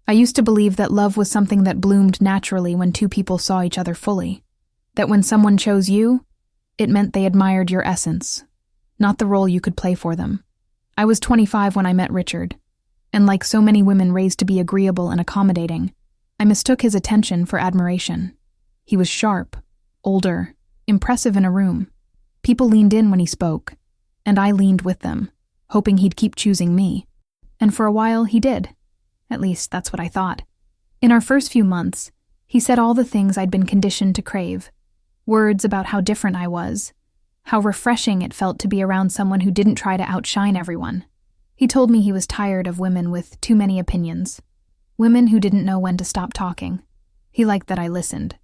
I used to believe that love was something that bloomed naturally when two people saw each other fully. That when someone chose you, it meant they admired your essence, not the role you could play for them. I was 25 when I met Richard, and like so many women raised to be agreeable and accommodating, I mistook his attention for admiration. He was sharp, older, impressive in a room. People leaned in when he spoke, and I leaned with them, hoping he'd keep choosing me. And for a while, he did. At least, that's what I thought. In our first few months, he said all the things I'd been conditioned to crave. Words about how different I was, how refreshing it felt to be around someone who didn't try to outshine everyone. He told me he was tired of women with too many opinions, women who didn't know when to stop talking. He liked that I listened.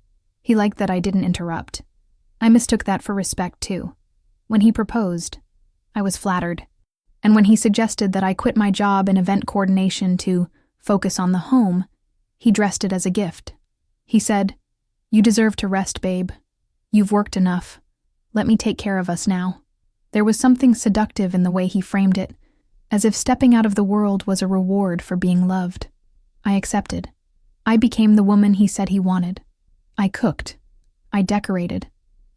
He liked that I didn't interrupt. I mistook that for respect, too. When he proposed, I was flattered. And when he suggested that I quit my job in event coordination to focus on the home, he dressed it as a gift. He said, "You deserve to rest, babe. You've worked enough. Let me take care of us now." There was something seductive in the way he framed it, as if stepping out of the world was a reward for being loved. I accepted. I became the woman he said he wanted. I cooked. I decorated.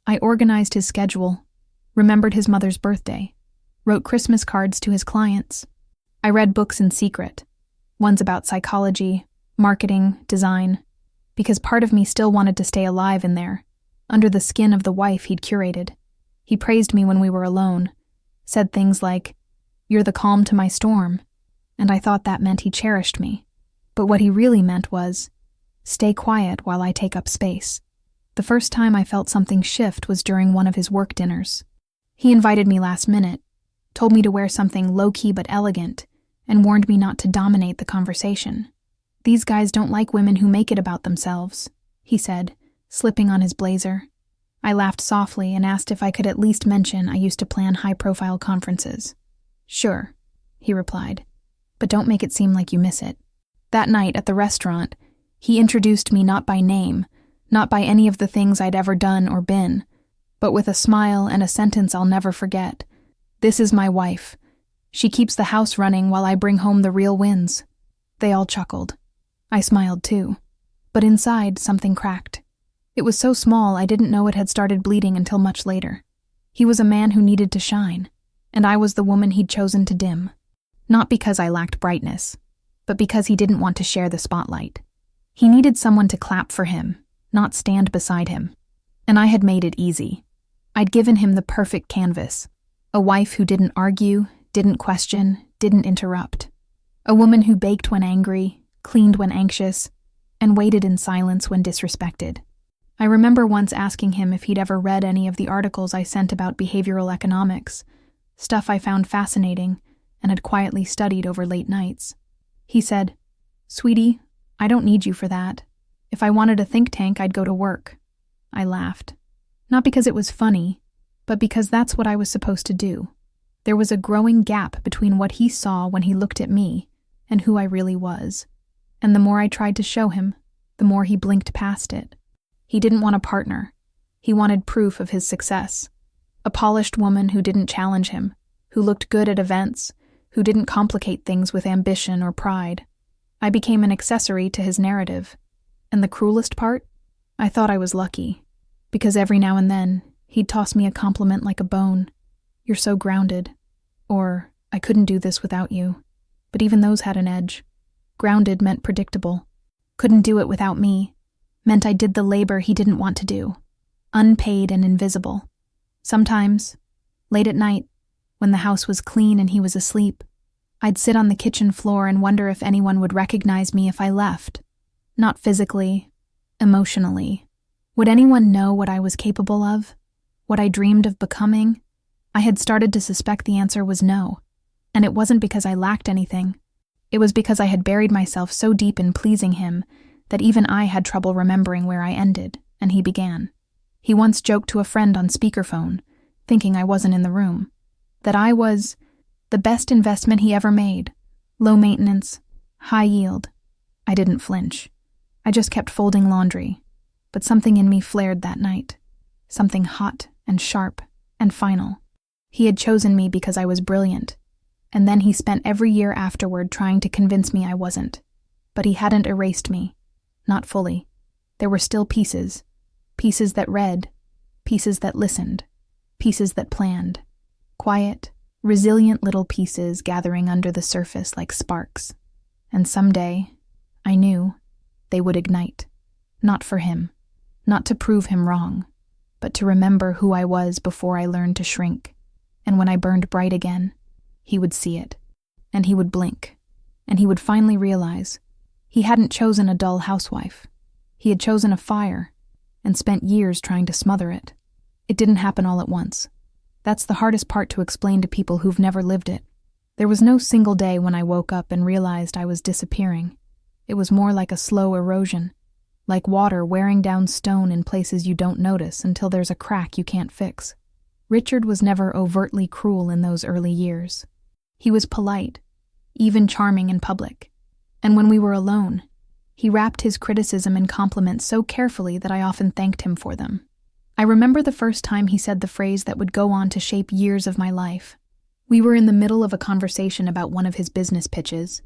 I organized his schedule, remembered his mother's birthday, wrote Christmas cards to his clients. I read books in secret, ones about psychology, marketing, design, because part of me still wanted to stay alive in there, under the skin of the wife he'd curated. He praised me when we were alone, said things like, "You're the calm to my storm," and I thought that meant he cherished me. But what he really meant was, stay quiet while I take up space. The first time I felt something shift was during one of his work dinners. He invited me last minute, told me to wear something low-key but elegant, and warned me not to dominate the conversation. "These guys don't like women who make it about themselves," he said, slipping on his blazer. I laughed softly and asked if I could at least mention I used to plan high-profile conferences. "Sure," he replied, "but don't make it seem like you miss it." That night at the restaurant, he introduced me not by name, not by any of the things I'd ever done or been, but with a smile and a sentence I'll never forget. "This is my wife. She keeps the house running while I bring home the real wins." They all chuckled. I smiled too, but inside something cracked. It was so small I didn't know it had started bleeding until much later. He was a man who needed to shine, and I was the woman he'd chosen to dim. Not because I lacked brightness, but because he didn't want to share the spotlight. He needed someone to clap for him, not stand beside him. And I had made it easy. I'd given him the perfect canvas. A wife who didn't argue, didn't question, didn't interrupt. A woman who baked when angry, cleaned when anxious, and waited in silence when disrespected. I remember once asking him if he'd ever read any of the articles I sent about behavioral economics, stuff I found fascinating and had quietly studied over late nights. He said, "Sweetie, I don't need you for that. If I wanted a think tank, I'd go to work." I laughed. Not because it was funny, but because that's what I was supposed to do. There was a growing gap between what he saw when he looked at me and who I really was. And the more I tried to show him, the more he blinked past it. He didn't want a partner. He wanted proof of his success. A polished woman who didn't challenge him, who looked good at events, who didn't complicate things with ambition or pride. I became an accessory to his narrative. And the cruelest part? I thought I was lucky, because every now and then, he'd toss me a compliment like a bone. "You're so grounded." Or, "I couldn't do this without you." But even those had an edge. Grounded meant predictable. Couldn't do it without me. Meant I did the labor he didn't want to do. Unpaid and invisible. Sometimes, late at night, when the house was clean and he was asleep, I'd sit on the kitchen floor and wonder if anyone would recognize me if I left. Not physically, emotionally. Would anyone know what I was capable of? What I dreamed of becoming? I had started to suspect the answer was no. And it wasn't because I lacked anything. It was because I had buried myself so deep in pleasing him that even I had trouble remembering where I ended, and he began. He once joked to a friend on speakerphone, thinking I wasn't in the room, that I was the best investment he ever made. Low maintenance, high yield. I didn't flinch. I just kept folding laundry. But something in me flared that night. Something hot and sharp and final. He had chosen me because I was brilliant. And then he spent every year afterward trying to convince me I wasn't. But he hadn't erased me. Not fully. There were still pieces. Pieces that read. Pieces that listened. Pieces that planned. Quiet, resilient little pieces gathering under the surface like sparks. And someday, I knew, they would ignite. Not for him. Not to prove him wrong. But to remember who I was before I learned to shrink. And when I burned bright again, he would see it. And he would blink. And he would finally realize he hadn't chosen a dull housewife. He had chosen a fire and spent years trying to smother it. It didn't happen all at once. That's the hardest part to explain to people who've never lived it. There was no single day when I woke up and realized I was disappearing. It was more like a slow erosion, like water wearing down stone in places you don't notice until there's a crack you can't fix. Richard was never overtly cruel in those early years. He was polite, even charming in public. And when we were alone, he wrapped his criticism in compliments so carefully that I often thanked him for them. I remember the first time he said the phrase that would go on to shape years of my life. We were in the middle of a conversation about one of his business pitches.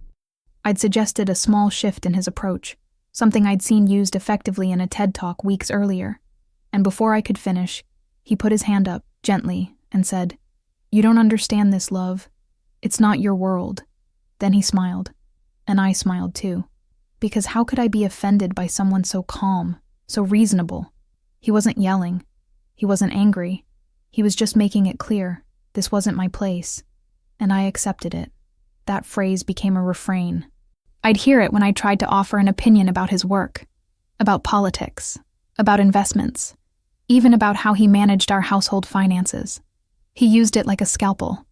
I'd suggested a small shift in his approach, something I'd seen used effectively in a TED Talk weeks earlier. And before I could finish, he put his hand up, gently, and said, "You don't understand this, love. It's not your world." Then he smiled. And I smiled too. Because how could I be offended by someone so calm, so reasonable? He wasn't yelling. He wasn't angry. He was just making it clear this wasn't my place. And I accepted it. That phrase became a refrain. I'd hear it when I tried to offer an opinion about his work, about politics, about investments, even about how he managed our household finances. He used it like a scalpel.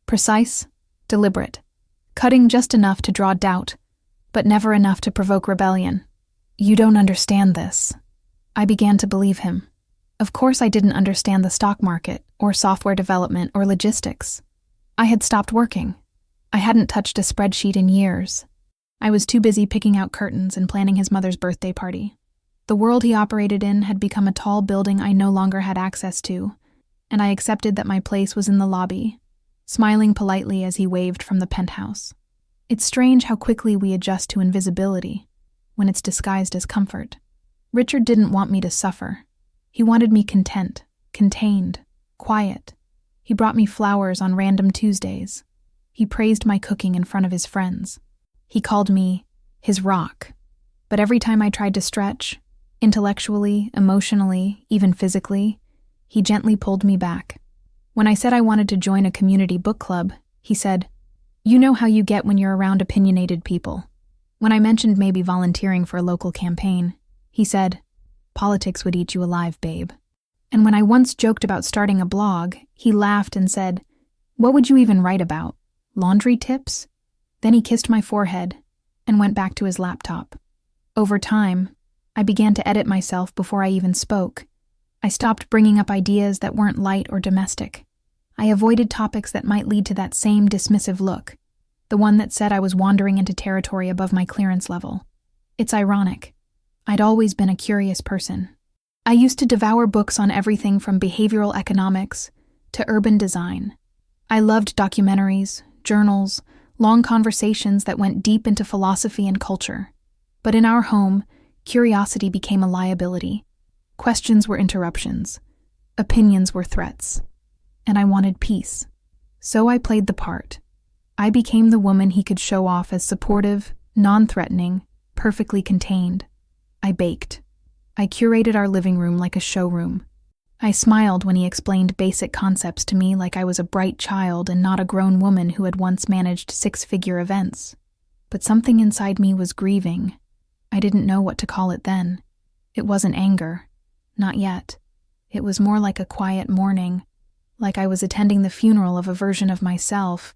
Precise, deliberate. Cutting just enough to draw doubt, but never enough to provoke rebellion. "You don't understand this." I began to believe him. Of course I didn't understand the stock market, or software development, or logistics. I had stopped working. I hadn't touched a spreadsheet in years. I was too busy picking out curtains and planning his mother's birthday party. The world he operated in had become a tall building I no longer had access to, and I accepted that my place was in the lobby, smiling politely as he waved from the penthouse. It's strange how quickly we adjust to invisibility when it's disguised as comfort. Richard didn't want me to suffer. He wanted me content, contained, quiet. He brought me flowers on random Tuesdays. He praised my cooking in front of his friends. He called me his rock. But every time I tried to stretch, intellectually, emotionally, even physically, he gently pulled me back. When I said I wanted to join a community book club, he said, "You know how you get when you're around opinionated people." When I mentioned maybe volunteering for a local campaign, he said, "Politics would eat you alive, babe." And when I once joked about starting a blog, he laughed and said, "What would you even write about? Laundry tips?" Then he kissed my forehead and went back to his laptop. Over time, I began to edit myself before I even spoke. I stopped bringing up ideas that weren't light or domestic. I avoided topics that might lead to that same dismissive look, the one that said I was wandering into territory above my clearance level. It's ironic. I'd always been a curious person. I used to devour books on everything from behavioral economics to urban design. I loved documentaries, journals, long conversations that went deep into philosophy and culture. But in our home, curiosity became a liability. Questions were interruptions. Opinions were threats. And I wanted peace. So I played the part. I became the woman he could show off as supportive, non-threatening, perfectly contained. I baked. I curated our living room like a showroom. I smiled when he explained basic concepts to me like I was a bright child and not a grown woman who had once managed six-figure events. But something inside me was grieving. I didn't know what to call it then. It wasn't anger. Not yet. It was more like a quiet mourning, like I was attending the funeral of a version of myself,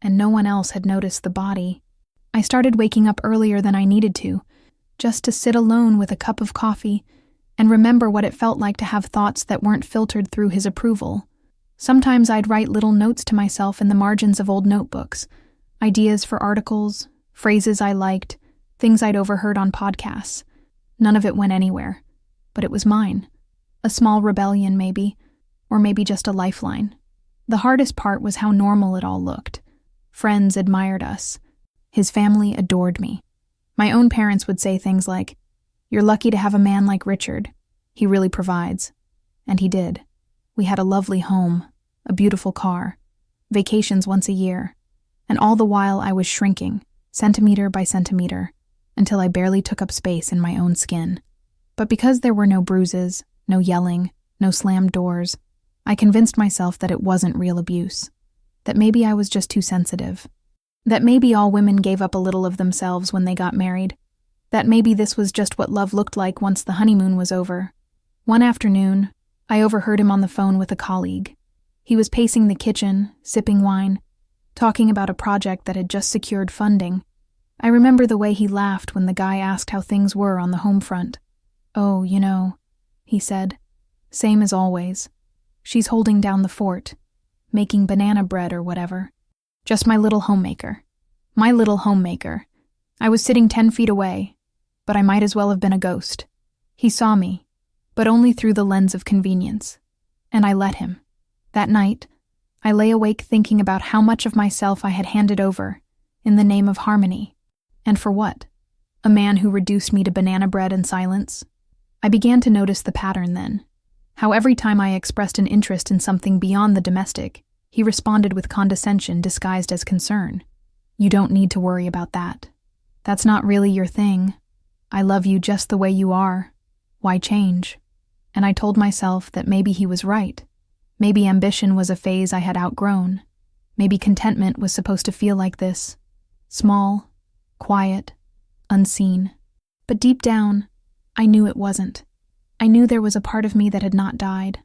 and no one else had noticed the body. I started waking up earlier than I needed to, just to sit alone with a cup of coffee and remember what it felt like to have thoughts that weren't filtered through his approval. Sometimes I'd write little notes to myself in the margins of old notebooks, ideas for articles, phrases I liked, things I'd overheard on podcasts. None of it went anywhere, but it was mine. A small rebellion maybe, or maybe just a lifeline. The hardest part was how normal it all looked. Friends admired us. His family adored me. My own parents would say things like, "You're lucky to have a man like Richard. He really provides." And he did. We had a lovely home, a beautiful car, vacations once a year, and all the while I was shrinking, centimeter by centimeter, until I barely took up space in my own skin. But because there were no bruises, no yelling, no slammed doors, I convinced myself that it wasn't real abuse, that maybe I was just too sensitive, that maybe all women gave up a little of themselves when they got married, that maybe this was just what love looked like once the honeymoon was over. One afternoon, I overheard him on the phone with a colleague. He was pacing the kitchen, sipping wine, talking about a project that had just secured funding. I remember the way he laughed when the guy asked how things were on the home front. "Oh, he said, "same as always. She's holding down the fort, making banana bread or whatever. Just my little homemaker. My little homemaker. I was sitting 10 feet away, but I might as well have been a ghost. He saw me, but only through the lens of convenience. And I let him. That night, I lay awake thinking about how much of myself I had handed over, in the name of harmony. And for what? A man who reduced me to banana bread and silence? I began to notice the pattern then. How every time I expressed an interest in something beyond the domestic, he responded with condescension disguised as concern. "You don't need to worry about that. That's not really your thing. I love you just the way you are. Why change?" And I told myself that maybe he was right. Maybe ambition was a phase I had outgrown. Maybe contentment was supposed to feel like this. Small, quiet, unseen. But deep down, I knew it wasn't. I knew there was a part of me that had not died,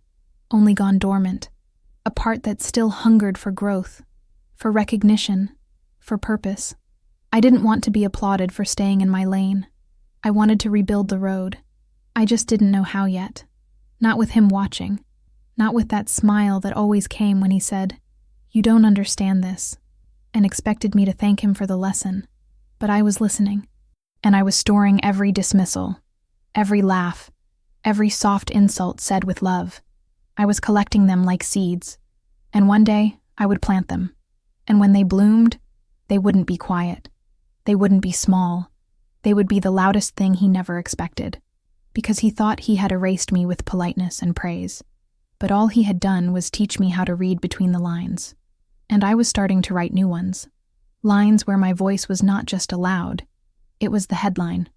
only gone dormant. A part that still hungered for growth, for recognition, for purpose. I didn't want to be applauded for staying in my lane. I wanted to rebuild the road. I just didn't know how yet. Not with him watching. Not with that smile that always came when he said, "You don't understand this," and expected me to thank him for the lesson. But I was listening, and I was storing every dismissal, every laugh, every soft insult said with love. I was collecting them like seeds, and one day I would plant them. And when they bloomed, they wouldn't be quiet. They wouldn't be small. They would be the loudest thing he never expected, because he thought he had erased me with politeness and praise. But all he had done was teach me how to read between the lines. And I was starting to write new ones. Lines where my voice was not just aloud. It was the headline.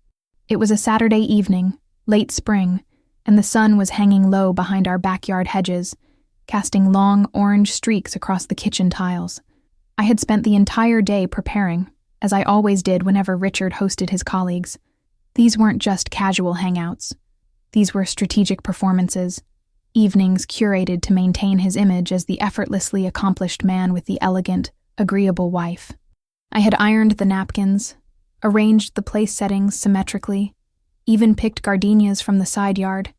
It was a Saturday evening, late spring, and the sun was hanging low behind our backyard hedges, casting long orange streaks across the kitchen tiles. I had spent the entire day preparing, as I always did whenever Richard hosted his colleagues. These weren't just casual hangouts. These were strategic performances, evenings curated to maintain his image as the effortlessly accomplished man with the elegant, agreeable wife. I had ironed the napkins, arranged the place settings symmetrically, even picked gardenias from the side yard,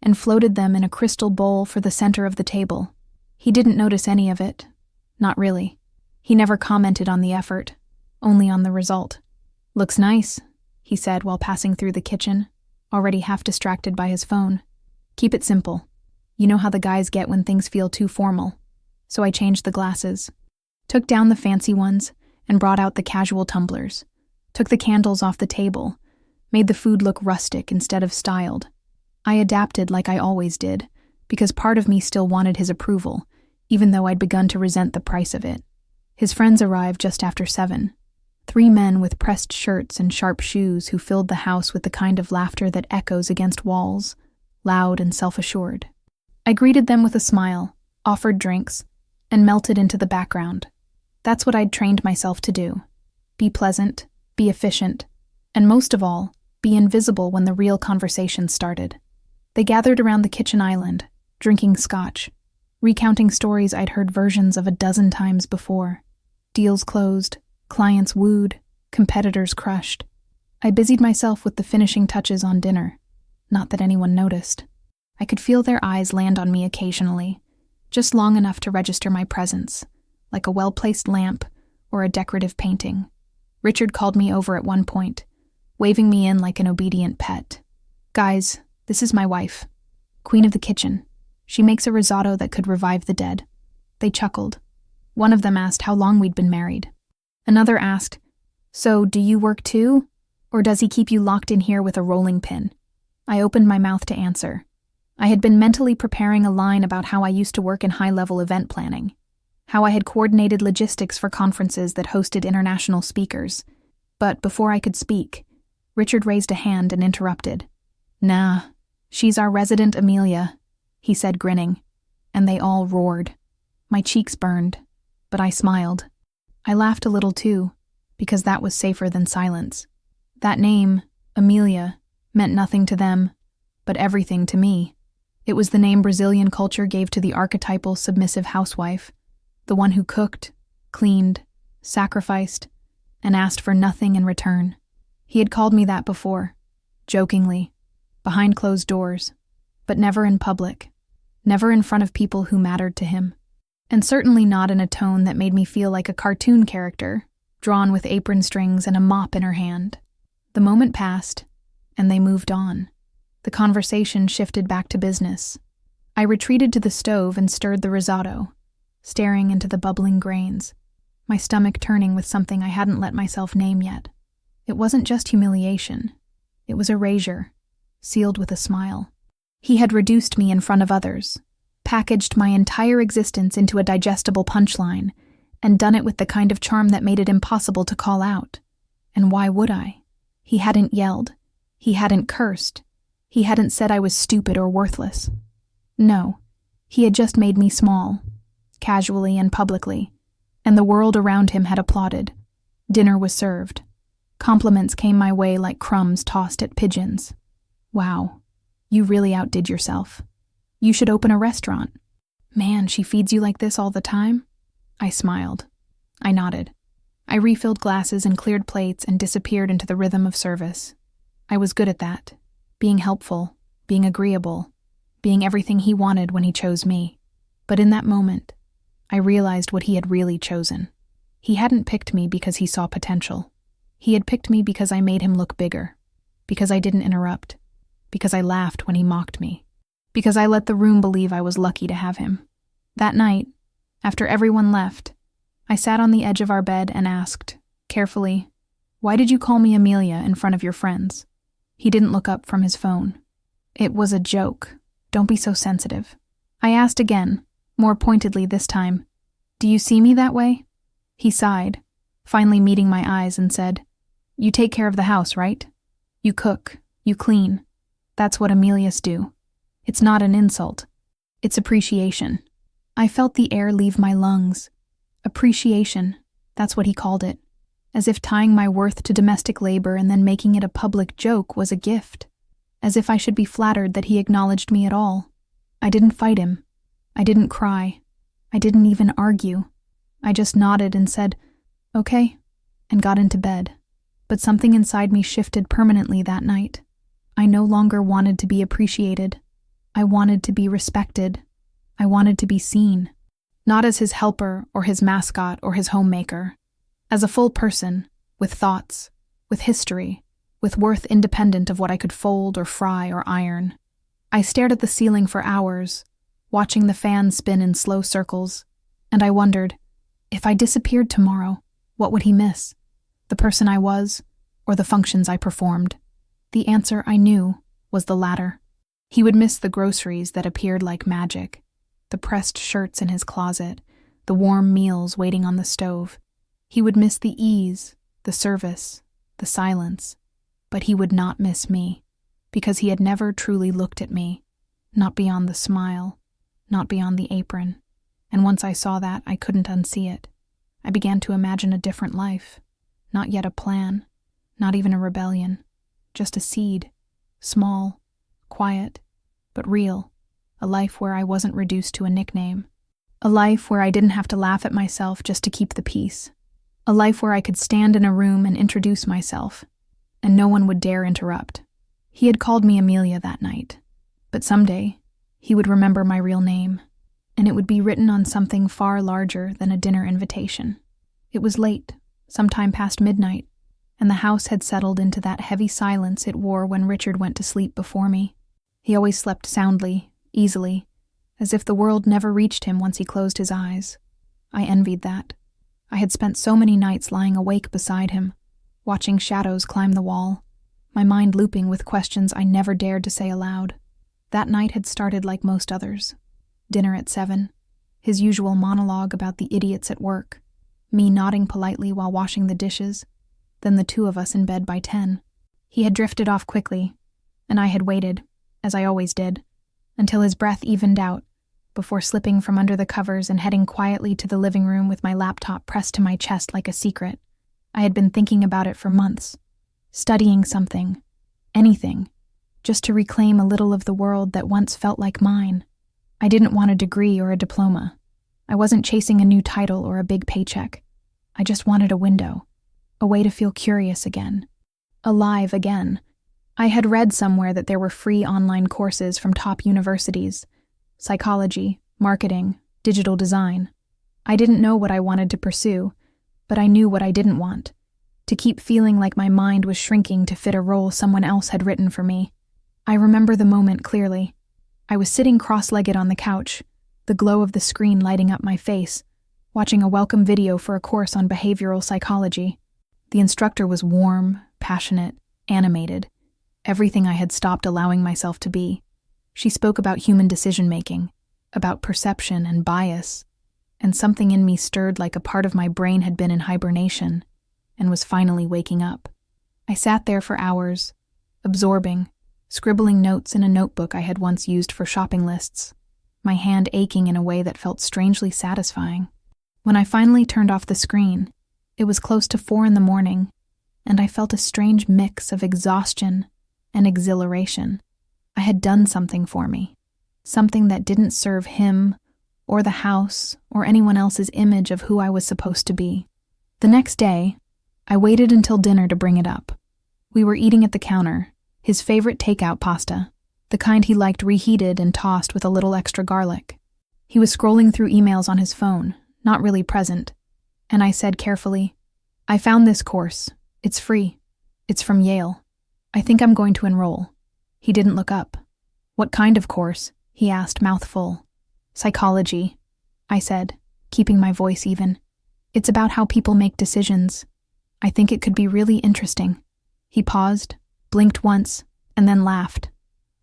and floated them in a crystal bowl for the center of the table. He didn't notice any of it. Not really. He never commented on the effort, only on the result. "Looks nice," he said while passing through the kitchen, already half distracted by his phone. "Keep it simple. You know how the guys get when things feel too formal." So I changed the glasses, took down the fancy ones, and brought out the casual tumblers, took the candles off the table, made the food look rustic instead of styled. I adapted like I always did, because part of me still wanted his approval, even though I'd begun to resent the price of it. His friends arrived just after 7. 3 men with pressed shirts and sharp shoes who filled the house with the kind of laughter that echoes against walls, loud and self-assured. I greeted them with a smile, offered drinks, and melted into the background. That's what I'd trained myself to do. Be pleasant, be efficient, and most of all, be invisible when the real conversation started. They gathered around the kitchen island, drinking scotch, recounting stories I'd heard versions of a dozen times before. Deals closed, clients wooed, competitors crushed. I busied myself with the finishing touches on dinner. Not that anyone noticed. I could feel their eyes land on me occasionally, just long enough to register my presence, like a well-placed lamp or a decorative painting. Richard called me over at one point, waving me in like an obedient pet. "Guys, this is my wife, Queen of the Kitchen. She makes a risotto that could revive the dead." They chuckled. One of them asked how long we'd been married. Another asked, "So, do you work too? Or does he keep you locked in here with a rolling pin? I opened my mouth to answer. I had been mentally preparing a line about how I used to work in high-level event planning, how I had coordinated logistics for conferences that hosted international speakers. But before I could speak, Richard raised a hand and interrupted. "Nah, she's our resident Amelia," he said, grinning, and they all roared. My cheeks burned, but I smiled. I laughed a little too, because that was safer than silence. That name, Amelia, meant nothing to them, but everything to me. It was the name Brazilian culture gave to the archetypal submissive housewife, the one who cooked, cleaned, sacrificed, and asked for nothing in return. He had called me that before, jokingly, behind closed doors, but never in public, never in front of people who mattered to him, and certainly not in a tone that made me feel like a cartoon character, drawn with apron strings and a mop in her hand. The moment passed, and they moved on. The conversation shifted back to business. I retreated to the stove and stirred the risotto, staring into the bubbling grains, my stomach turning with something I hadn't let myself name yet. It wasn't just humiliation. It was erasure, sealed with a smile. He had reduced me in front of others, packaged my entire existence into a digestible punchline, and done it with the kind of charm that made it impossible to call out. And why would I? He hadn't yelled. He hadn't cursed. He hadn't said I was stupid or worthless. No, he had just made me small, casually and publicly, and the world around him had applauded. Dinner was served. Compliments came my way like crumbs tossed at pigeons. Wow, you really outdid yourself. You should open a restaurant. Man, she feeds you like this all the time? I smiled. I nodded. I refilled glasses and cleared plates and disappeared into the rhythm of service. I was good at that. Being helpful, being agreeable, being everything he wanted when he chose me. But in that moment, I realized what he had really chosen. He hadn't picked me because he saw potential. He had picked me because I made him look bigger, because I didn't interrupt, because I laughed when he mocked me, because I let the room believe I was lucky to have him. That night, after everyone left, I sat on the edge of our bed and asked, carefully, "Why did you call me Amelia in front of your friends?" He didn't look up from his phone. "It was a joke. Don't be so sensitive." I asked again, more pointedly this time, "Do you see me that way?" He sighed, finally meeting my eyes, and said, "You take care of the house, right? You cook, you clean. That's what Amelias do. It's not an insult. It's appreciation." I felt the air leave my lungs. Appreciation, that's what he called it. As if tying my worth to domestic labor and then making it a public joke was a gift. As if I should be flattered that he acknowledged me at all. I didn't fight him. I didn't cry. I didn't even argue. I just nodded and said, "Okay," and got into bed. But something inside me shifted permanently that night. I no longer wanted to be appreciated. I wanted to be respected. I wanted to be seen. Not as his helper or his mascot or his homemaker. As a full person, with thoughts, with history, with worth independent of what I could fold or fry or iron. I stared at the ceiling for hours, watching the fan spin in slow circles, and I wondered, if I disappeared tomorrow, what would he miss? The person I was, or the functions I performed? The answer I knew was the latter. He would miss the groceries that appeared like magic, the pressed shirts in his closet, the warm meals waiting on the stove. He would miss the ease, the service, the silence, but he would not miss me, because he had never truly looked at me, not beyond the smile, not beyond the apron, and once I saw that, I couldn't unsee it. I began to imagine a different life, not yet a plan, not even a rebellion, just a seed, small, quiet, but real, a life where I wasn't reduced to a nickname, a life where I didn't have to laugh at myself just to keep the peace. A life where I could stand in a room and introduce myself, and no one would dare interrupt. He had called me Amelia that night, but someday he would remember my real name, and it would be written on something far larger than a dinner invitation. It was late, sometime past midnight, and the house had settled into that heavy silence it wore when Richard went to sleep before me. He always slept soundly, easily, as if the world never reached him once he closed his eyes. I envied that. I had spent so many nights lying awake beside him, watching shadows climb the wall, my mind looping with questions I never dared to say aloud. That night had started like most others. Dinner at 7, his usual monologue about the idiots at work, me nodding politely while washing the dishes, then the two of us in bed by 10. He had drifted off quickly, and I had waited, as I always did, until his breath evened out, before slipping from under the covers and heading quietly to the living room with my laptop pressed to my chest like a secret. I had been thinking about it for months, studying something, anything, just to reclaim a little of the world that once felt like mine. I didn't want a degree or a diploma. I wasn't chasing a new title or a big paycheck. I just wanted a window, a way to feel curious again, alive again. I had read somewhere that there were free online courses from top universities: psychology, marketing, digital design. I didn't know what I wanted to pursue, but I knew what I didn't want: to keep feeling like my mind was shrinking to fit a role someone else had written for me. I remember the moment clearly. I was sitting cross-legged on the couch, the glow of the screen lighting up my face, watching a welcome video for a course on behavioral psychology. The instructor was warm, passionate, animated, everything I had stopped allowing myself to be. She spoke about human decision-making, about perception and bias, and something in me stirred like a part of my brain had been in hibernation and was finally waking up. I sat there for hours, absorbing, scribbling notes in a notebook I had once used for shopping lists, my hand aching in a way that felt strangely satisfying. When I finally turned off the screen, it was close to 4 a.m, and I felt a strange mix of exhaustion and exhilaration. I had done something for me, something that didn't serve him or the house or anyone else's image of who I was supposed to be. The next day, I waited until dinner to bring it up. We were eating at the counter, his favorite takeout pasta, the kind he liked reheated and tossed with a little extra garlic. He was scrolling through emails on his phone, not really present, and I said carefully, "I found this course. It's free. It's from Yale. I think I'm going to enroll." He didn't look up. "What kind of course?" he asked, mouth full. "Psychology," I said, keeping my voice even. "It's about how people make decisions. I think it could be really interesting." He paused, blinked once, and then laughed,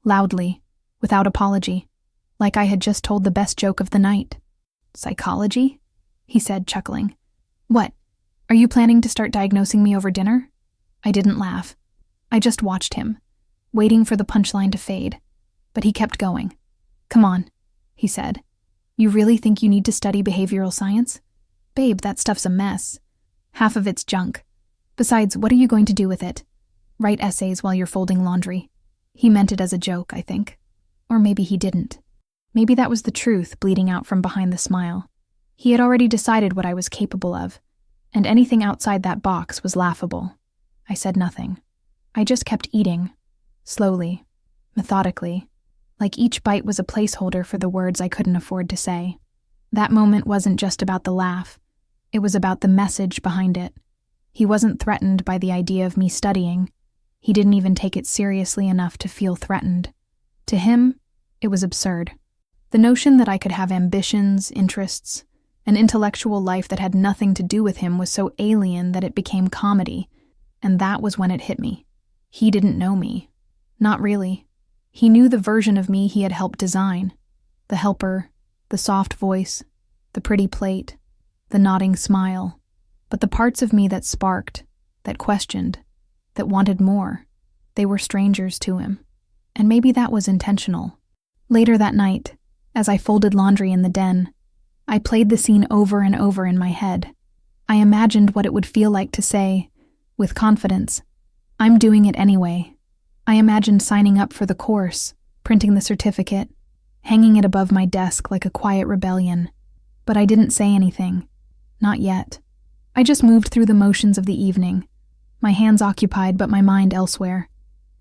loudly, without apology, like I had just told the best joke of the night. "Psychology?" he said, chuckling. "What? Are you planning to start diagnosing me over dinner?" I didn't laugh. I just watched him, waiting for the punchline to fade, but he kept going. "Come on," he said. "You really think you need to study behavioral science? Babe, that stuff's a mess. Half of it's junk. Besides, what are you going to do with it? Write essays while you're folding laundry." He meant it as a joke, I think. Or maybe he didn't. Maybe that was the truth bleeding out from behind the smile. He had already decided what I was capable of, and anything outside that box was laughable. I said nothing. I just kept eating, slowly, methodically, like each bite was a placeholder for the words I couldn't afford to say. That moment wasn't just about the laugh. It was about the message behind it. He wasn't threatened by the idea of me studying. He didn't even take it seriously enough to feel threatened. To him, it was absurd. The notion that I could have ambitions, interests, an intellectual life that had nothing to do with him was so alien that it became comedy, and that was when it hit me. He didn't know me. Not really. He knew the version of me he had helped design. The helper, the soft voice, the pretty plate, the nodding smile. But the parts of me that sparked, that questioned, that wanted more, they were strangers to him. And maybe that was intentional. Later that night, as I folded laundry in the den, I played the scene over and over in my head. I imagined what it would feel like to say, with confidence, "I'm doing it anyway." I imagined signing up for the course, printing the certificate, hanging it above my desk like a quiet rebellion. But I didn't say anything. Not yet. I just moved through the motions of the evening, my hands occupied but my mind elsewhere.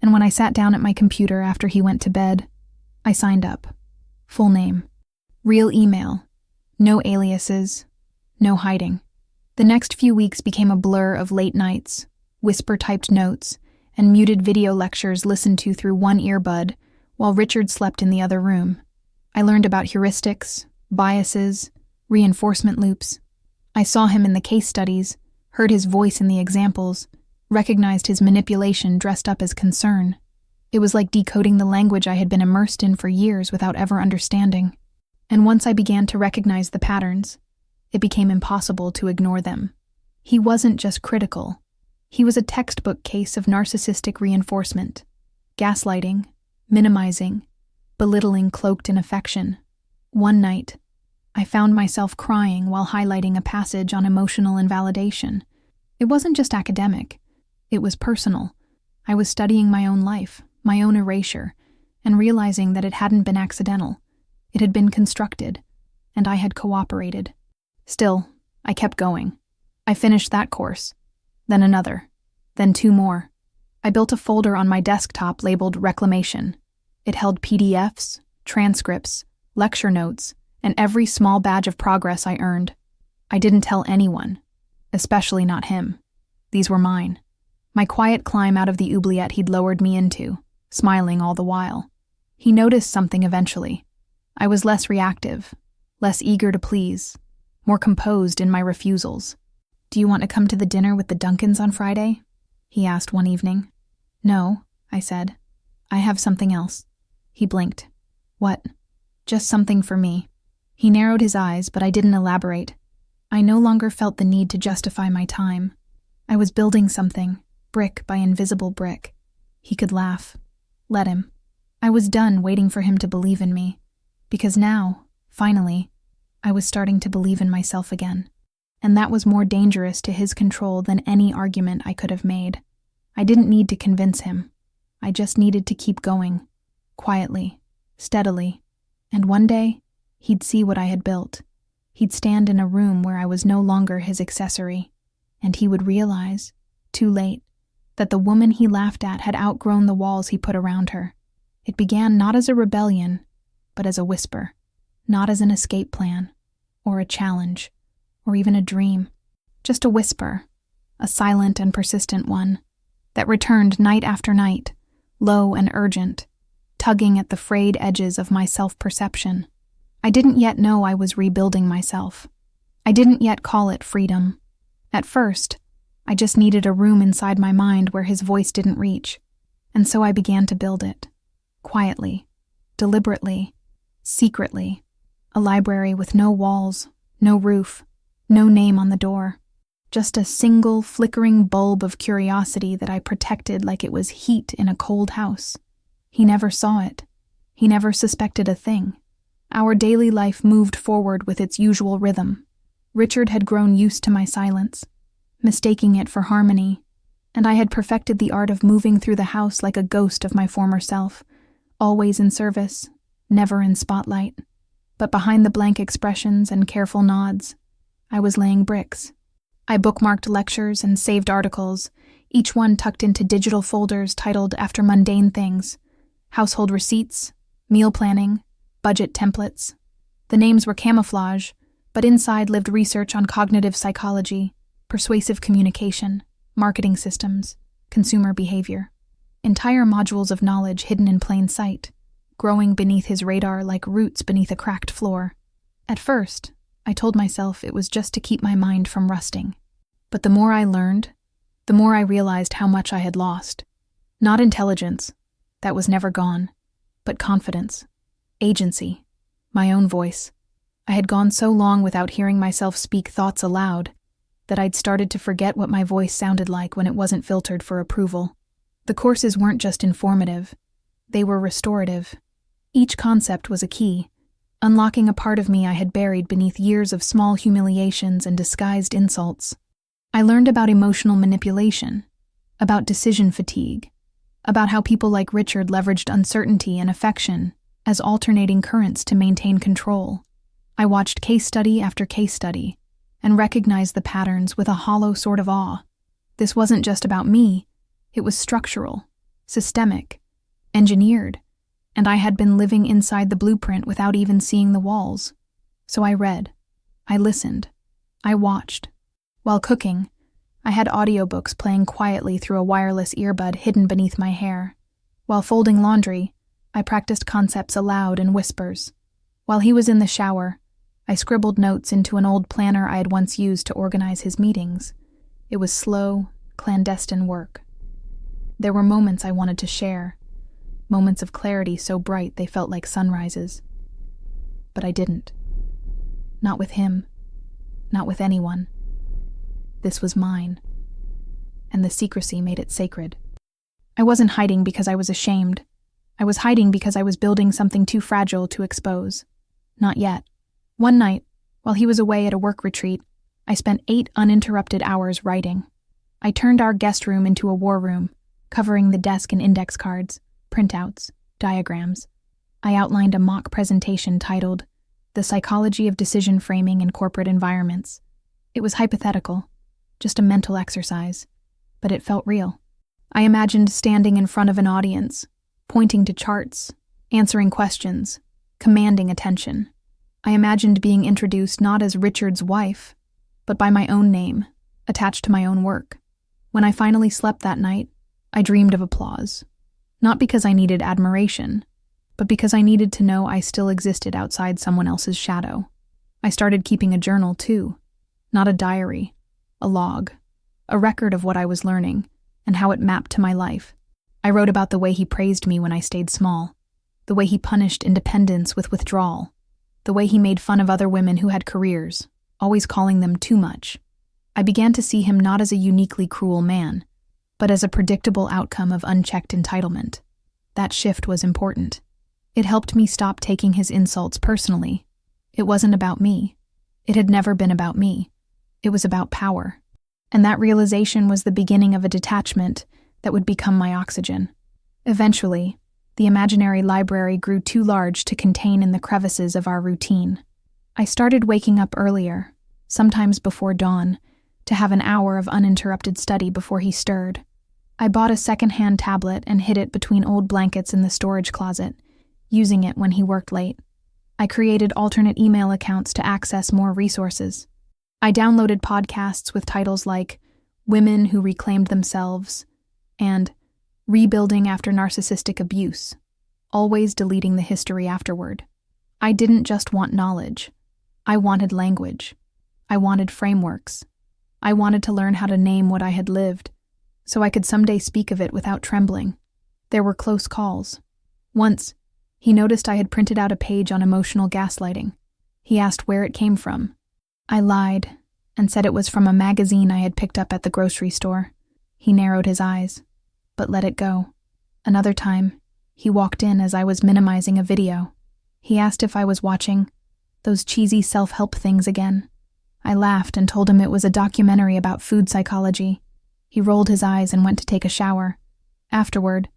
And when I sat down at my computer after he went to bed, I signed up. Full name. Real email. No aliases. No hiding. The next few weeks became a blur of late nights, whisper-typed notes, and muted video lectures listened to through one earbud, while Richard slept in the other room. I learned about heuristics, biases, reinforcement loops. I saw him in the case studies, heard his voice in the examples, recognized his manipulation dressed up as concern. It was like decoding the language I had been immersed in for years without ever understanding. And once I began to recognize the patterns, it became impossible to ignore them. He wasn't just critical. He was a textbook case of narcissistic reinforcement, gaslighting, minimizing, belittling cloaked in affection. One night, I found myself crying while highlighting a passage on emotional invalidation. It wasn't just academic. It was personal. I was studying my own life, my own erasure, and realizing that it hadn't been accidental. It had been constructed, and I had cooperated. Still, I kept going. I finished that course, then another, then 2 more. I built a folder on my desktop labeled Reclamation. It held PDFs, transcripts, lecture notes, and every small badge of progress I earned. I didn't tell anyone, especially not him. These were mine. My quiet climb out of the oubliette he'd lowered me into, smiling all the while. He noticed something eventually. I was less reactive, less eager to please, more composed in my refusals. "Do you want to come to the dinner with the Duncans on Friday?" he asked one evening. "No," I said. "I have something else." He blinked. "What?" "Just something for me." He narrowed his eyes, but I didn't elaborate. I no longer felt the need to justify my time. I was building something, brick by invisible brick. He could laugh. Let him. I was done waiting for him to believe in me. Because now, finally, I was starting to believe in myself again. And that was more dangerous to his control than any argument I could have made. I didn't need to convince him. I just needed to keep going. Quietly, steadily. And one day, he'd see what I had built. He'd stand in a room where I was no longer his accessory. And he would realize, too late, that the woman he laughed at had outgrown the walls he put around her. It began not as a rebellion, but as a whisper. Not as an escape plan, or a challenge, or even a dream. Just a whisper, a silent and persistent one, that returned night after night, low and urgent, tugging at the frayed edges of my self-perception. I didn't yet know I was rebuilding myself. I didn't yet call it freedom. At first, I just needed a room inside my mind where his voice didn't reach, and so I began to build it. Quietly, deliberately, secretly. A library with no walls, no roof, no name on the door. Just a single flickering bulb of curiosity that I protected like it was heat in a cold house. He never saw it. He never suspected a thing. Our daily life moved forward with its usual rhythm. Richard had grown used to my silence, mistaking it for harmony, and I had perfected the art of moving through the house like a ghost of my former self, always in service, never in spotlight. But behind the blank expressions and careful nods, I was laying bricks. I bookmarked lectures and saved articles, each one tucked into digital folders titled after mundane things: household receipts, meal planning, budget templates. The names were camouflage, but inside lived research on cognitive psychology, persuasive communication, marketing systems, consumer behavior. Entire modules of knowledge hidden in plain sight, growing beneath his radar like roots beneath a cracked floor. At first, I told myself it was just to keep my mind from rusting. But the more I learned, the more I realized how much I had lost. Not intelligence, that was never gone, but confidence, agency, my own voice. I had gone so long without hearing myself speak thoughts aloud that I'd started to forget what my voice sounded like when it wasn't filtered for approval. The courses weren't just informative, they were restorative. Each concept was a key, unlocking a part of me I had buried beneath years of small humiliations and disguised insults. I learned about emotional manipulation, about decision fatigue, about how people like Richard leveraged uncertainty and affection as alternating currents to maintain control. I watched case study after case study and recognized the patterns with a hollow sort of awe. This wasn't just about me, it was structural, systemic, engineered. And I had been living inside the blueprint without even seeing the walls. So I read. I listened. I watched. While cooking, I had audiobooks playing quietly through a wireless earbud hidden beneath my hair. While folding laundry, I practiced concepts aloud in whispers. While he was in the shower, I scribbled notes into an old planner I had once used to organize his meetings. It was slow, clandestine work. There were moments I wanted to share, moments of clarity so bright they felt like sunrises. But I didn't. Not with him. Not with anyone. This was mine. And the secrecy made it sacred. I wasn't hiding because I was ashamed. I was hiding because I was building something too fragile to expose. Not yet. One night, while he was away at a work retreat, I spent 8 uninterrupted hours writing. I turned our guest room into a war room, covering the desk in index cards, printouts, diagrams. I outlined a mock presentation titled, "The Psychology of Decision Framing in Corporate Environments." It was hypothetical, just a mental exercise, but it felt real. I imagined standing in front of an audience, pointing to charts, answering questions, commanding attention. I imagined being introduced not as Richard's wife, but by my own name, attached to my own work. When I finally slept that night, I dreamed of applause. Not because I needed admiration, but because I needed to know I still existed outside someone else's shadow. I started keeping a journal too, not a diary, a log, a record of what I was learning and how it mapped to my life. I wrote about the way he praised me when I stayed small, the way he punished independence with withdrawal, the way he made fun of other women who had careers, always calling them too much. I began to see him not as a uniquely cruel man, but as a predictable outcome of unchecked entitlement. That shift was important. It helped me stop taking his insults personally. It wasn't about me. It had never been about me. It was about power. And that realization was the beginning of a detachment that would become my oxygen. Eventually, the imaginary library grew too large to contain in the crevices of our routine. I started waking up earlier, sometimes before dawn, to have an hour of uninterrupted study before he stirred. I bought a second-hand tablet and hid it between old blankets in the storage closet, using it when he worked late. I created alternate email accounts to access more resources. I downloaded podcasts with titles like Women Who Reclaimed Themselves and Rebuilding After Narcissistic Abuse, always deleting the history afterward. I didn't just want knowledge. I wanted language. I wanted frameworks. I wanted to learn how to name what I had lived, so I could someday speak of it without trembling. There were close calls. Once, he noticed I had printed out a page on emotional gaslighting. He asked where it came from. I lied and said it was from a magazine I had picked up at the grocery store. He narrowed his eyes, but let it go. Another time, he walked in as I was minimizing a video. He asked if I was watching those cheesy self-help things again. I laughed and told him it was a documentary about food psychology. He rolled his eyes and went to take a shower. Afterward,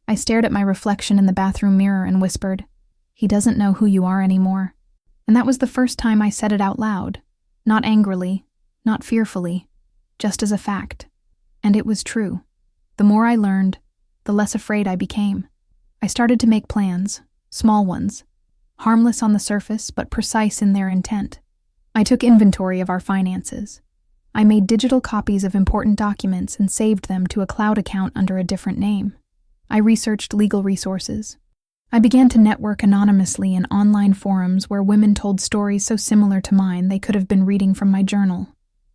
I stared at my reflection in the bathroom mirror and whispered, "He doesn't know who you are anymore." And that was the first time I said it out loud. Not angrily, not fearfully, just as a fact. And it was true. The more I learned, the less afraid I became. I started to make plans, small ones, harmless on the surface but precise in their intent. I took inventory of our finances. I made digital copies of important documents and saved them to a cloud account under a different name. I researched legal resources. I began to network anonymously in online forums where women told stories so similar to mine they could have been reading from my journal.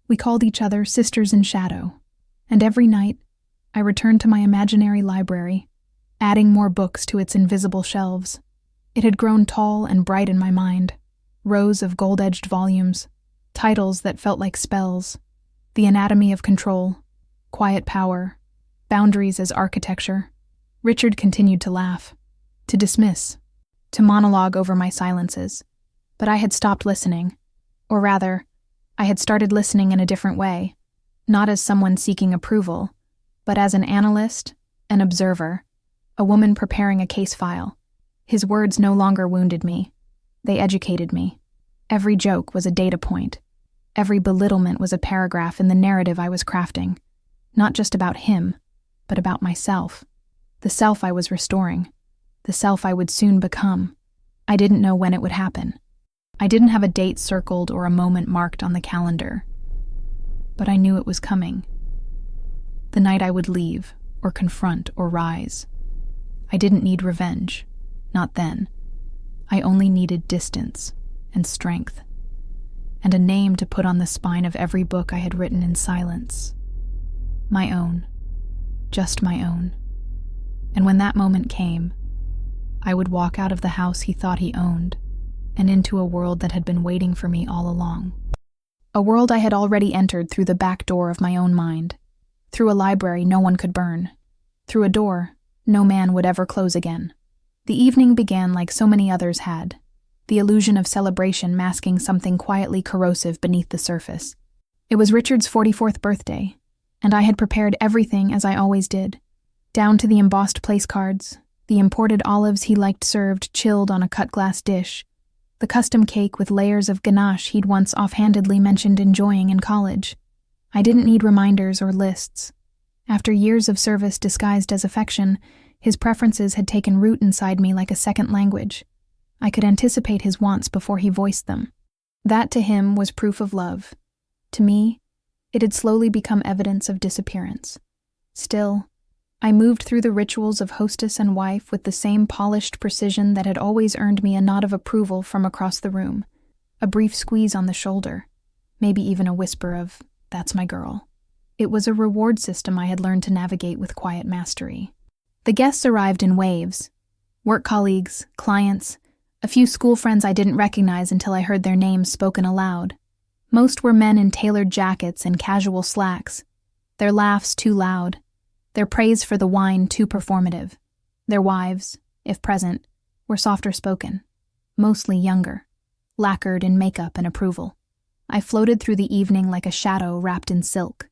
We called each other Sisters in Shadow. And every night, I returned to my imaginary library, adding more books to its invisible shelves. It had grown tall and bright in my mind. Rows of gold-edged volumes, titles that felt like spells, The Anatomy of Control, Quiet Power, Boundaries as Architecture. Richard continued to laugh, to dismiss, to monologue over my silences. But I had stopped listening. Or rather, I had started listening in a different way, not as someone seeking approval, but as an analyst, an observer, a woman preparing a case file. His words no longer wounded me. They educated me. Every joke was a data point. Every belittlement was a paragraph in the narrative I was crafting. Not just about him, but about myself. The self I was restoring. The self I would soon become. I didn't know when it would happen. I didn't have a date circled or a moment marked on the calendar. But I knew it was coming. The night I would leave, or confront, or rise. I didn't need revenge. Not then. I only needed distance and strength, and a name to put on the spine of every book I had written in silence. My own. Just my own. And when that moment came, I would walk out of the house he thought he owned and into a world that had been waiting for me all along. A world I had already entered through the back door of my own mind, through a library no one could burn, through a door no man would ever close again. The evening began like so many others had, the illusion of celebration masking something quietly corrosive beneath the surface. It was Richard's 44th birthday, and I had prepared everything as I always did, down to the embossed place cards, the imported olives he liked served chilled on a cut glass dish, the custom cake with layers of ganache he'd once offhandedly mentioned enjoying in college. I didn't need reminders or lists. After years of service disguised as affection, his preferences had taken root inside me like a second language. I could anticipate his wants before he voiced them. That to him was proof of love. To me, it had slowly become evidence of disappearance. Still, I moved through the rituals of hostess and wife with the same polished precision that had always earned me a nod of approval from across the room, a brief squeeze on the shoulder, maybe even a whisper of, "That's my girl." It was a reward system I had learned to navigate with quiet mastery. The guests arrived in waves. Work colleagues, clients, a few school friends I didn't recognize until I heard their names spoken aloud. Most were men in tailored jackets and casual slacks, their laughs too loud, their praise for the wine too performative. Their wives, if present, were softer spoken, mostly younger, lacquered in makeup and approval. I floated through the evening like a shadow wrapped in silk,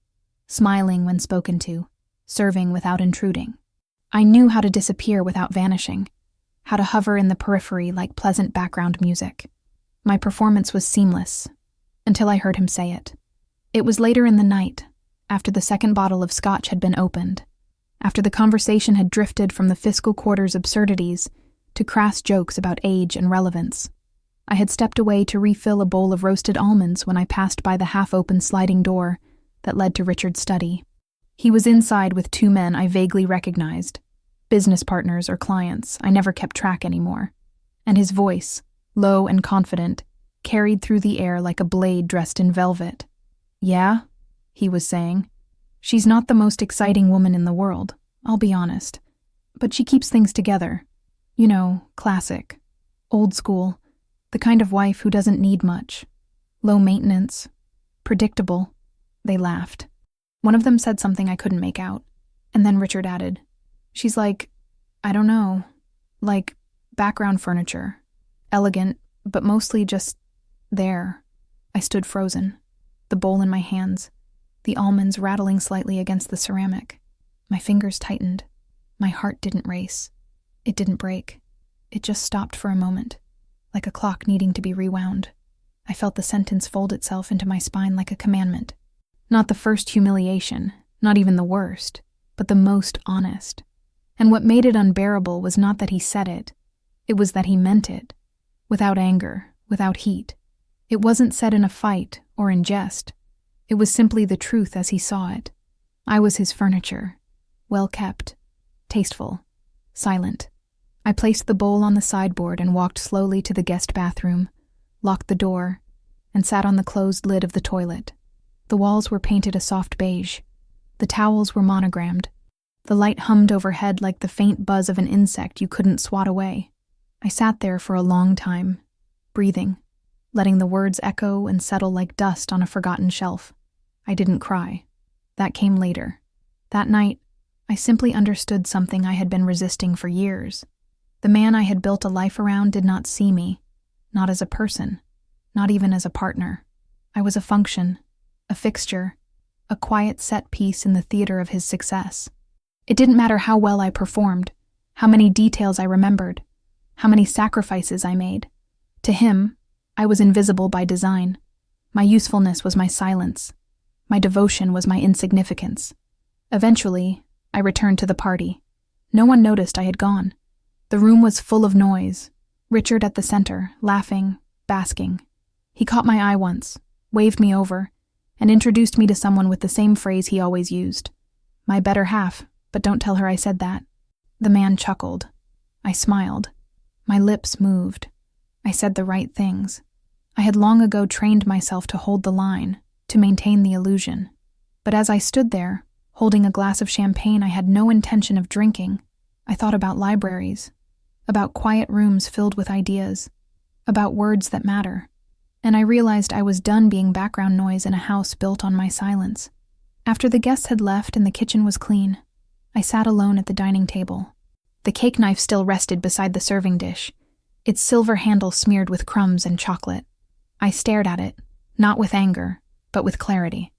smiling when spoken to, serving without intruding. I knew how to disappear without vanishing, how to hover in the periphery like pleasant background music. My performance was seamless, until I heard him say it. It was later in the night, after the second bottle of scotch had been opened, after the conversation had drifted from the fiscal quarter's absurdities to crass jokes about age and relevance. I had stepped away to refill a bowl of roasted almonds when I passed by the half-open sliding door that led to Richard's study. He was inside with two men I vaguely recognized, business partners or clients, I never kept track anymore, and his voice, low and confident, carried through the air like a blade dressed in velvet. "Yeah?" he was saying. "She's not the most exciting woman in the world, I'll be honest, but she keeps things together. You know, classic, old school, the kind of wife who doesn't need much, low maintenance, predictable." They laughed. One of them said something I couldn't make out, and then Richard added, "She's like, I don't know, like background furniture, elegant, but mostly just there." I stood frozen, the bowl in my hands, the almonds rattling slightly against the ceramic. My fingers tightened. My heart didn't race. It didn't break. It just stopped for a moment, like a clock needing to be rewound. I felt the sentence fold itself into my spine like a commandment. Not the first humiliation, not even the worst, but the most honest. And what made it unbearable was not that he said it. It was that he meant it. Without anger, without heat. It wasn't said in a fight or in jest. It was simply the truth as he saw it. I was his furniture, well kept, tasteful, silent. I placed the bowl on the sideboard and walked slowly to the guest bathroom, locked the door, and sat on the closed lid of the toilet. The walls were painted a soft beige. The towels were monogrammed. The light hummed overhead like the faint buzz of an insect you couldn't swat away. I sat there for a long time, breathing, letting the words echo and settle like dust on a forgotten shelf. I didn't cry. That came later. That night, I simply understood something I had been resisting for years. The man I had built a life around did not see me, not as a person, not even as a partner. I was a function, a fixture, a quiet set piece in the theater of his success. It didn't matter how well I performed, how many details I remembered, how many sacrifices I made. To him, I was invisible by design. My usefulness was my silence. My devotion was my insignificance. Eventually, I returned to the party. No one noticed I had gone. The room was full of noise, Richard at the center, laughing, basking. He caught my eye once, waved me over, and introduced me to someone with the same phrase he always used. "My better half, but don't tell her I said that." The man chuckled. I smiled. My lips moved. I said the right things. I had long ago trained myself to hold the line, to maintain the illusion. But as I stood there, Holding a glass of champagne I had no intention of drinking, I thought about libraries, about quiet rooms filled with ideas, about words that matter, and I realized I was done being background noise in a house built on my silence. After the guests had left and the kitchen was clean, I sat alone at the dining table. The cake knife still rested beside the serving dish, its silver handle smeared with crumbs and chocolate. I stared at it, not with anger, but with clarity.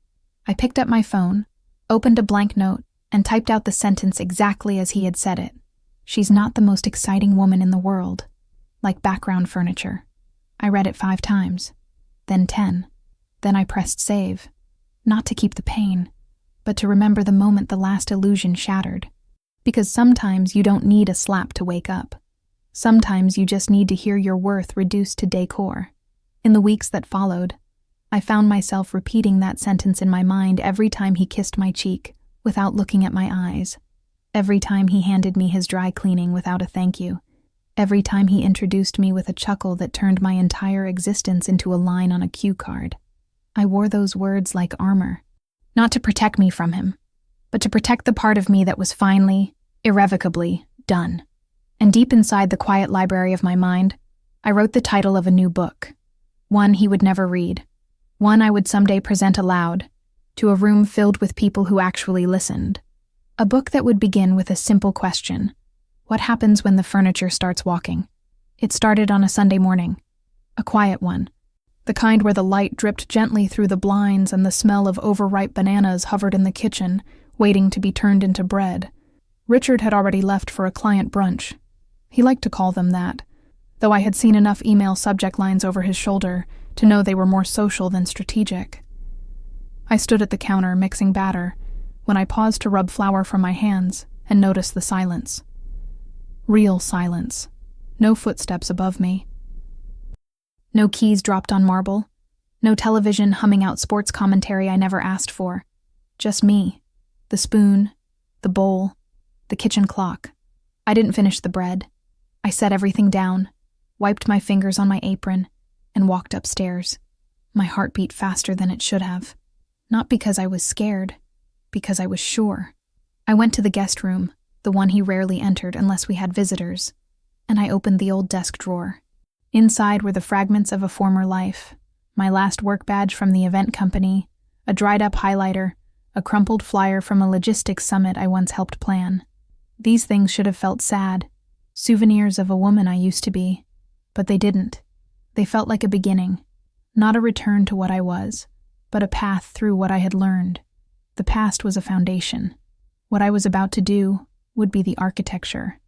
I picked up my phone, opened a blank note, and typed out the sentence exactly as he had said it. She's not the most exciting woman in the world. Like background furniture. I read it 5 times, then 10. Then I pressed save, not to keep the pain, but to remember the moment the last illusion shattered. Because sometimes you don't need a slap to wake up. Sometimes you just need to hear your worth reduced to decor. In the weeks that followed, I found myself repeating that sentence in my mind every time he kissed my cheek without looking at my eyes, every time he handed me his dry cleaning without a thank you, every time he introduced me with a chuckle that turned my entire existence into a line on a cue card. I wore those words like armor, not to protect me from him, but to protect the part of me that was finally, irrevocably, done. And deep inside the quiet library of my mind, I wrote the title of a new book, one he would never read, one I would someday present aloud, to a room filled with people who actually listened. A book that would begin with a simple question. What happens when the furniture starts walking? It started on a Sunday morning. A quiet one. The kind where the light dripped gently through the blinds and the smell of overripe bananas hovered in the kitchen, waiting to be turned into bread. Richard had already left for a client brunch. He liked to call them that, though I had seen enough email subject lines over his shoulder to know they were more social than strategic. I stood at the counter mixing batter when I paused to rub flour from my hands and noticed the silence. Real silence. No footsteps above me. No keys dropped on marble. No television humming out sports commentary I never asked for. Just me, the spoon, the bowl, the kitchen clock. I didn't finish the bread. I set everything down, wiped my fingers on my apron, and walked upstairs. My heart beat faster than it should have. Not because I was scared, because I was sure. I went to the guest room, the one he rarely entered unless we had visitors, and I opened the old desk drawer. Inside were the fragments of a former life, my last work badge from the event company, a dried-up highlighter, a crumpled flyer from a logistics summit I once helped plan. These things should have felt sad, souvenirs of a woman I used to be, but they didn't. They felt like a beginning, not a return to what I was, but a path through what I had learned. The past was a foundation. What I was about to do would be the architecture.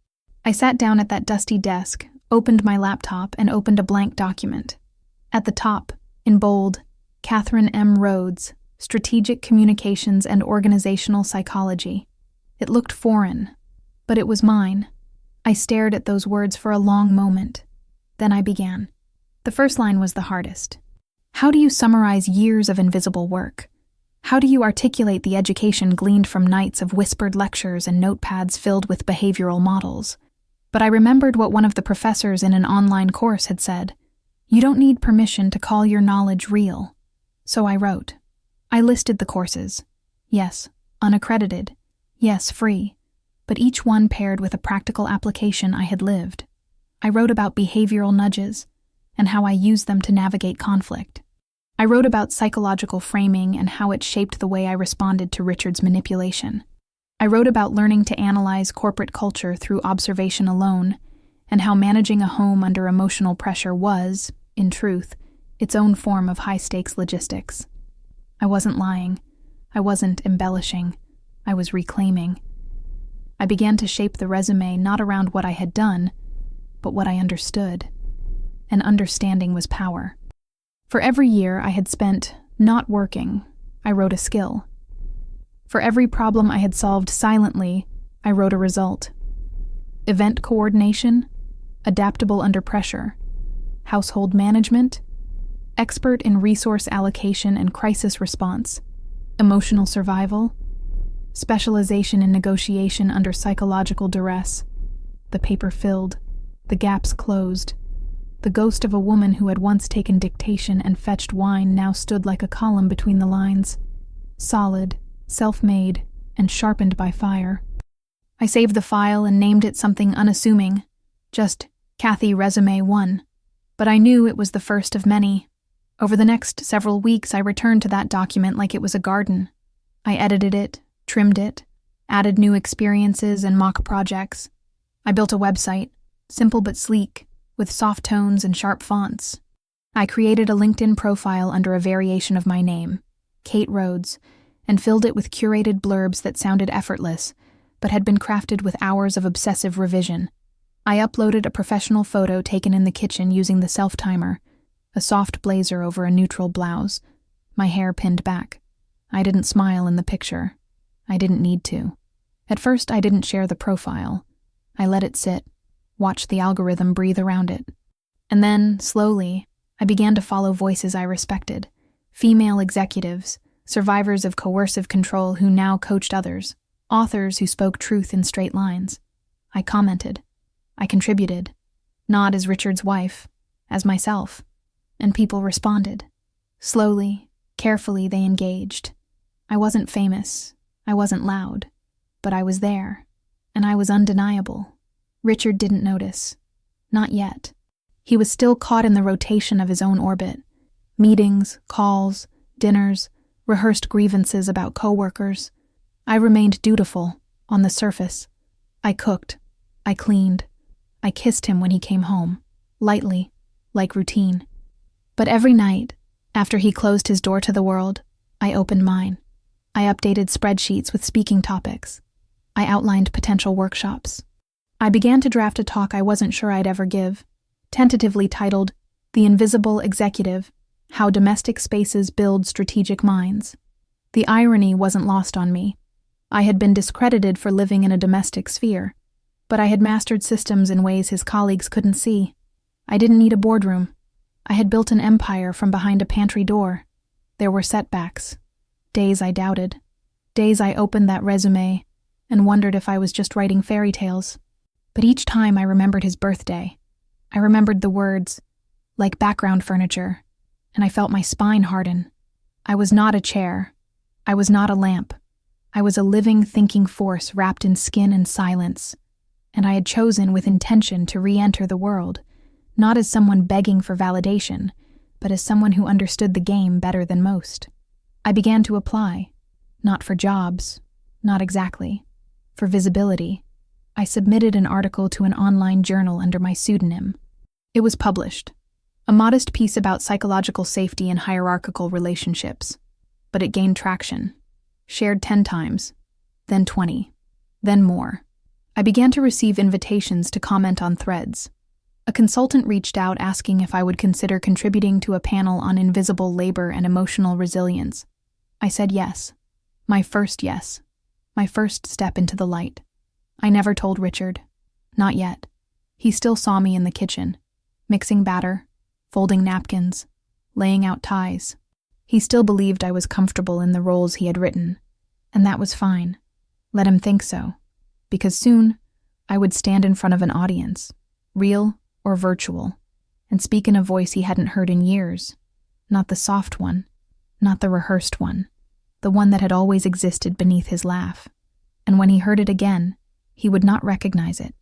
I sat down at that dusty desk, opened my laptop, and opened a blank document. At the top, in bold, Catherine M. Rhodes, Strategic Communications and Organizational Psychology. It looked foreign, but it was mine. I stared at those words for a long moment. Then I began. The first line was the hardest. How do you summarize years of invisible work? How do you articulate the education gleaned from nights of whispered lectures and notepads filled with behavioral models? But I remembered what one of the professors in an online course had said. You don't need permission to call your knowledge real. So I wrote. I listed the courses. Yes, unaccredited. Yes, free. But each one paired with a practical application I had lived. I wrote about behavioral nudges and how I used them to navigate conflict. I wrote about psychological framing and how it shaped the way I responded to Richard's manipulation. I wrote about learning to analyze corporate culture through observation alone and how managing a home under emotional pressure was, in truth, its own form of high-stakes logistics. I wasn't lying. I wasn't embellishing. I was reclaiming. I began to shape the resume not around what I had done, but what I understood. And understanding was power. For every year I had spent not working, I wrote a skill. For every problem I had solved silently, I wrote a result. Event coordination, adaptable under pressure, household management, expert in resource allocation and crisis response, emotional survival, specialization in negotiation under psychological duress. The paper filled, the gaps closed. The ghost of a woman who had once taken dictation and fetched wine now stood like a column between the lines. Solid, self-made, and sharpened by fire. I saved the file and named it something unassuming, just Kathy Resume 1, but I knew it was the first of many. Over the next several weeks, I returned to that document like it was a garden. I edited it, trimmed it, added new experiences and mock projects. I built a website, simple but sleek, with soft tones and sharp fonts. I created a LinkedIn profile under a variation of my name, Kate Rhodes, and filled it with curated blurbs that sounded effortless, but had been crafted with hours of obsessive revision. I uploaded a professional photo taken in the kitchen using the self-timer, a soft blazer over a neutral blouse, my hair pinned back. I didn't smile in the picture. I didn't need to. At first, I didn't share the profile. I let it sit, watched the algorithm breathe around it. And then, slowly, I began to follow voices I respected, female executives, survivors of coercive control who now coached others, authors who spoke truth in straight lines. I commented. I contributed, not as Richard's wife, as myself, and people responded. Slowly, carefully, they engaged. I wasn't famous, I wasn't loud, but I was there, and I was undeniable. Richard didn't notice. Not yet. He was still caught in the rotation of his own orbit. Meetings, calls, dinners, rehearsed grievances about coworkers. I remained dutiful, on the surface. I cooked. I cleaned. I kissed him when he came home, lightly, like routine. But every night, after he closed his door to the world, I opened mine. I updated spreadsheets with speaking topics. I outlined potential workshops. I began to draft a talk I wasn't sure I'd ever give, tentatively titled, The Invisible Executive, How Domestic Spaces Build Strategic Minds. The irony wasn't lost on me. I had been discredited for living in a domestic sphere, but I had mastered systems in ways his colleagues couldn't see. I didn't need a boardroom. I had built an empire from behind a pantry door. There were setbacks. Days I doubted. Days I opened that resume and wondered if I was just writing fairy tales. But each time I remembered his birthday. I remembered the words, like background furniture, and I felt my spine harden. I was not a chair. I was not a lamp. I was a living, thinking force wrapped in skin and silence. And I had chosen with intention to re-enter the world, not as someone begging for validation, but as someone who understood the game better than most. I began to apply, not for jobs, not exactly, for visibility. I submitted an article to an online journal under my pseudonym. It was published, a modest piece about psychological safety in hierarchical relationships, but it gained traction, shared 10 times, then 20, then more. I began to receive invitations to comment on threads. A consultant reached out asking if I would consider contributing to a panel on invisible labor and emotional resilience. I said yes. My first yes. My first step into the light. I never told Richard. Not yet. He still saw me in the kitchen, mixing batter, folding napkins, laying out ties. He still believed I was comfortable in the roles he had written, and that was fine. Let him think so. Because soon, I would stand in front of an audience, real or virtual, and speak in a voice he hadn't heard in years. Not the soft one, not the rehearsed one, the one that had always existed beneath his laugh. And when he heard it again, he would not recognize it.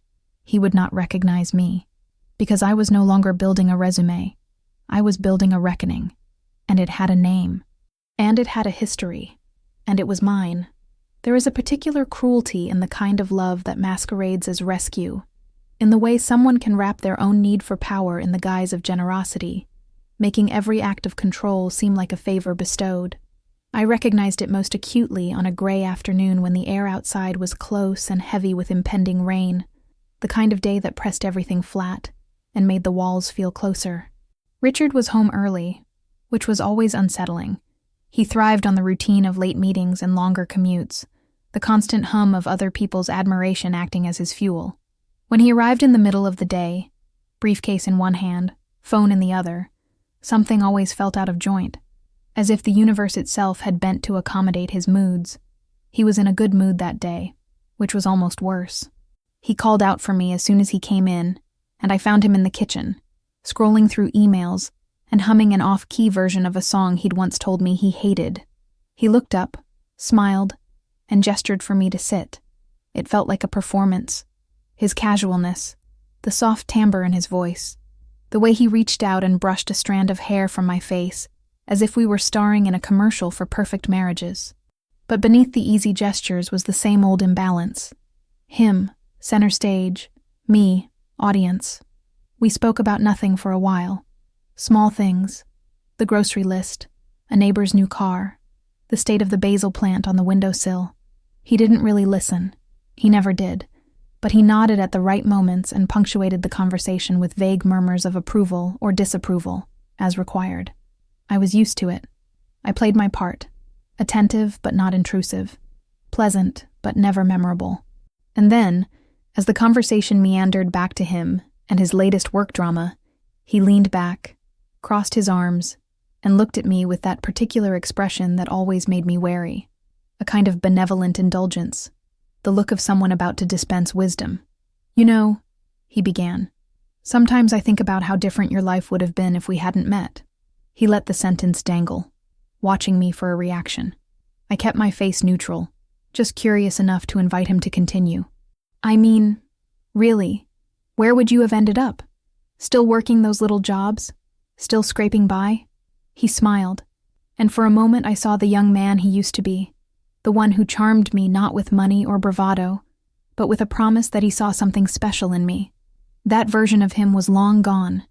He would not recognize me. Because I was no longer building a resume. I was building a reckoning. And it had a name. And it had a history. And it was mine. There is a particular cruelty in the kind of love that masquerades as rescue, in the way someone can wrap their own need for power in the guise of generosity, making every act of control seem like a favor bestowed. I recognized it most acutely on a gray afternoon when the air outside was close and heavy with impending rain, the kind of day that pressed everything flat and made the walls feel closer. Richard was home early, which was always unsettling. He thrived on the routine of late meetings and longer commutes, the constant hum of other people's admiration acting as his fuel. When he arrived in the middle of the day, briefcase in one hand, phone in the other, something always felt out of joint, as if the universe itself had bent to accommodate his moods. He was in a good mood that day, which was almost worse. He called out for me as soon as he came in, and I found him in the kitchen, scrolling through emails and humming an off-key version of a song he'd once told me he hated. He looked up, smiled, and gestured for me to sit. It felt like a performance. His casualness, the soft timbre in his voice, the way he reached out and brushed a strand of hair from my face, as if we were starring in a commercial for perfect marriages. But beneath the easy gestures was the same old imbalance. Him, center stage, me, audience. We spoke about nothing for a while. Small things, the grocery list, a neighbor's new car, the state of the basil plant on the windowsill. He didn't really listen. He never did. But he nodded at the right moments and punctuated the conversation with vague murmurs of approval or disapproval, as required. I was used to it. I played my part, attentive but not intrusive, pleasant but never memorable. And then, as the conversation meandered back to him and his latest work drama, he leaned back, crossed his arms, and looked at me with that particular expression that always made me wary, a kind of benevolent indulgence, the look of someone about to dispense wisdom. "You know," he began, "sometimes I think about how different your life would have been if we hadn't met." He let the sentence dangle, watching me for a reaction. I kept my face neutral, just curious enough to invite him to continue. "I mean, really, where would you have ended up? Still working those little jobs? Still scraping by?" He smiled, and for a moment I saw the young man he used to be, the one who charmed me not with money or bravado, but with a promise that he saw something special in me. That version of him was long gone,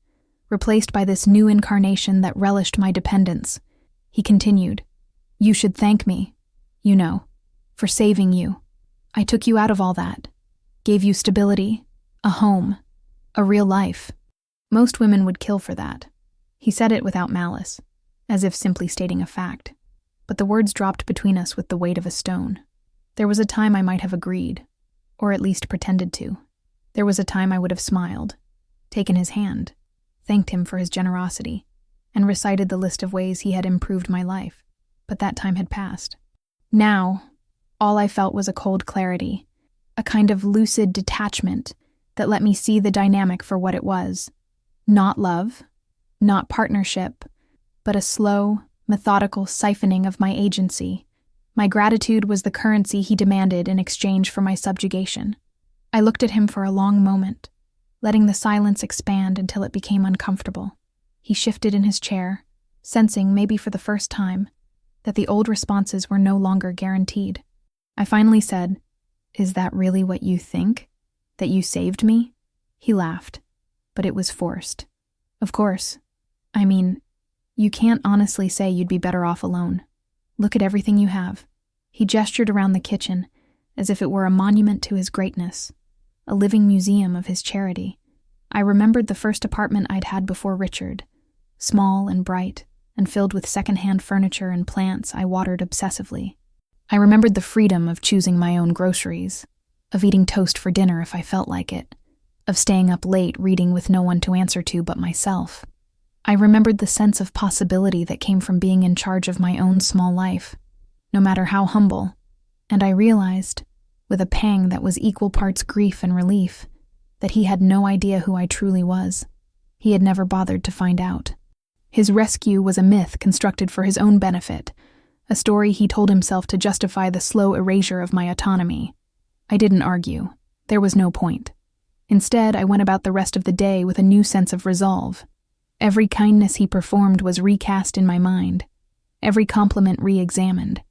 replaced by this new incarnation that relished my dependence. He continued, "You should thank me, you know, for saving you. I took you out of all that, gave you stability, a home, a real life. Most women would kill for that." He said it without malice, as if simply stating a fact. But the words dropped between us with the weight of a stone. There was a time I might have agreed, or at least pretended to. There was a time I would have smiled, taken his hand, thanked him for his generosity, and recited the list of ways he had improved my life. But that time had passed. Now, all I felt was a cold clarity, a kind of lucid detachment that let me see the dynamic for what it was. Not love, not partnership, but a slow, methodical siphoning of my agency. My gratitude was the currency he demanded in exchange for my subjugation. I looked at him for a long moment, letting the silence expand until it became uncomfortable. He shifted in his chair, sensing, maybe for the first time, that the old responses were no longer guaranteed. I finally said, "Is that really what you think? That you saved me?" He laughed, but it was forced. "Of course. I mean, you can't honestly say you'd be better off alone. Look at everything you have." He gestured around the kitchen, as if it were a monument to his greatness, a living museum of his charity. I remembered the first apartment I'd had before Richard, small and bright, and filled with second-hand furniture and plants I watered obsessively. I remembered the freedom of choosing my own groceries, of eating toast for dinner if I felt like it, of staying up late reading with no one to answer to but myself. I remembered the sense of possibility that came from being in charge of my own small life, no matter how humble, and I realized, with a pang that was equal parts grief and relief, that he had no idea who I truly was. He had never bothered to find out. His rescue was a myth constructed for his own benefit, a story he told himself to justify the slow erasure of my autonomy. I didn't argue. There was no point. Instead, I went about the rest of the day with a new sense of resolve. Every kindness he performed was recast in my mind, every compliment re-examined.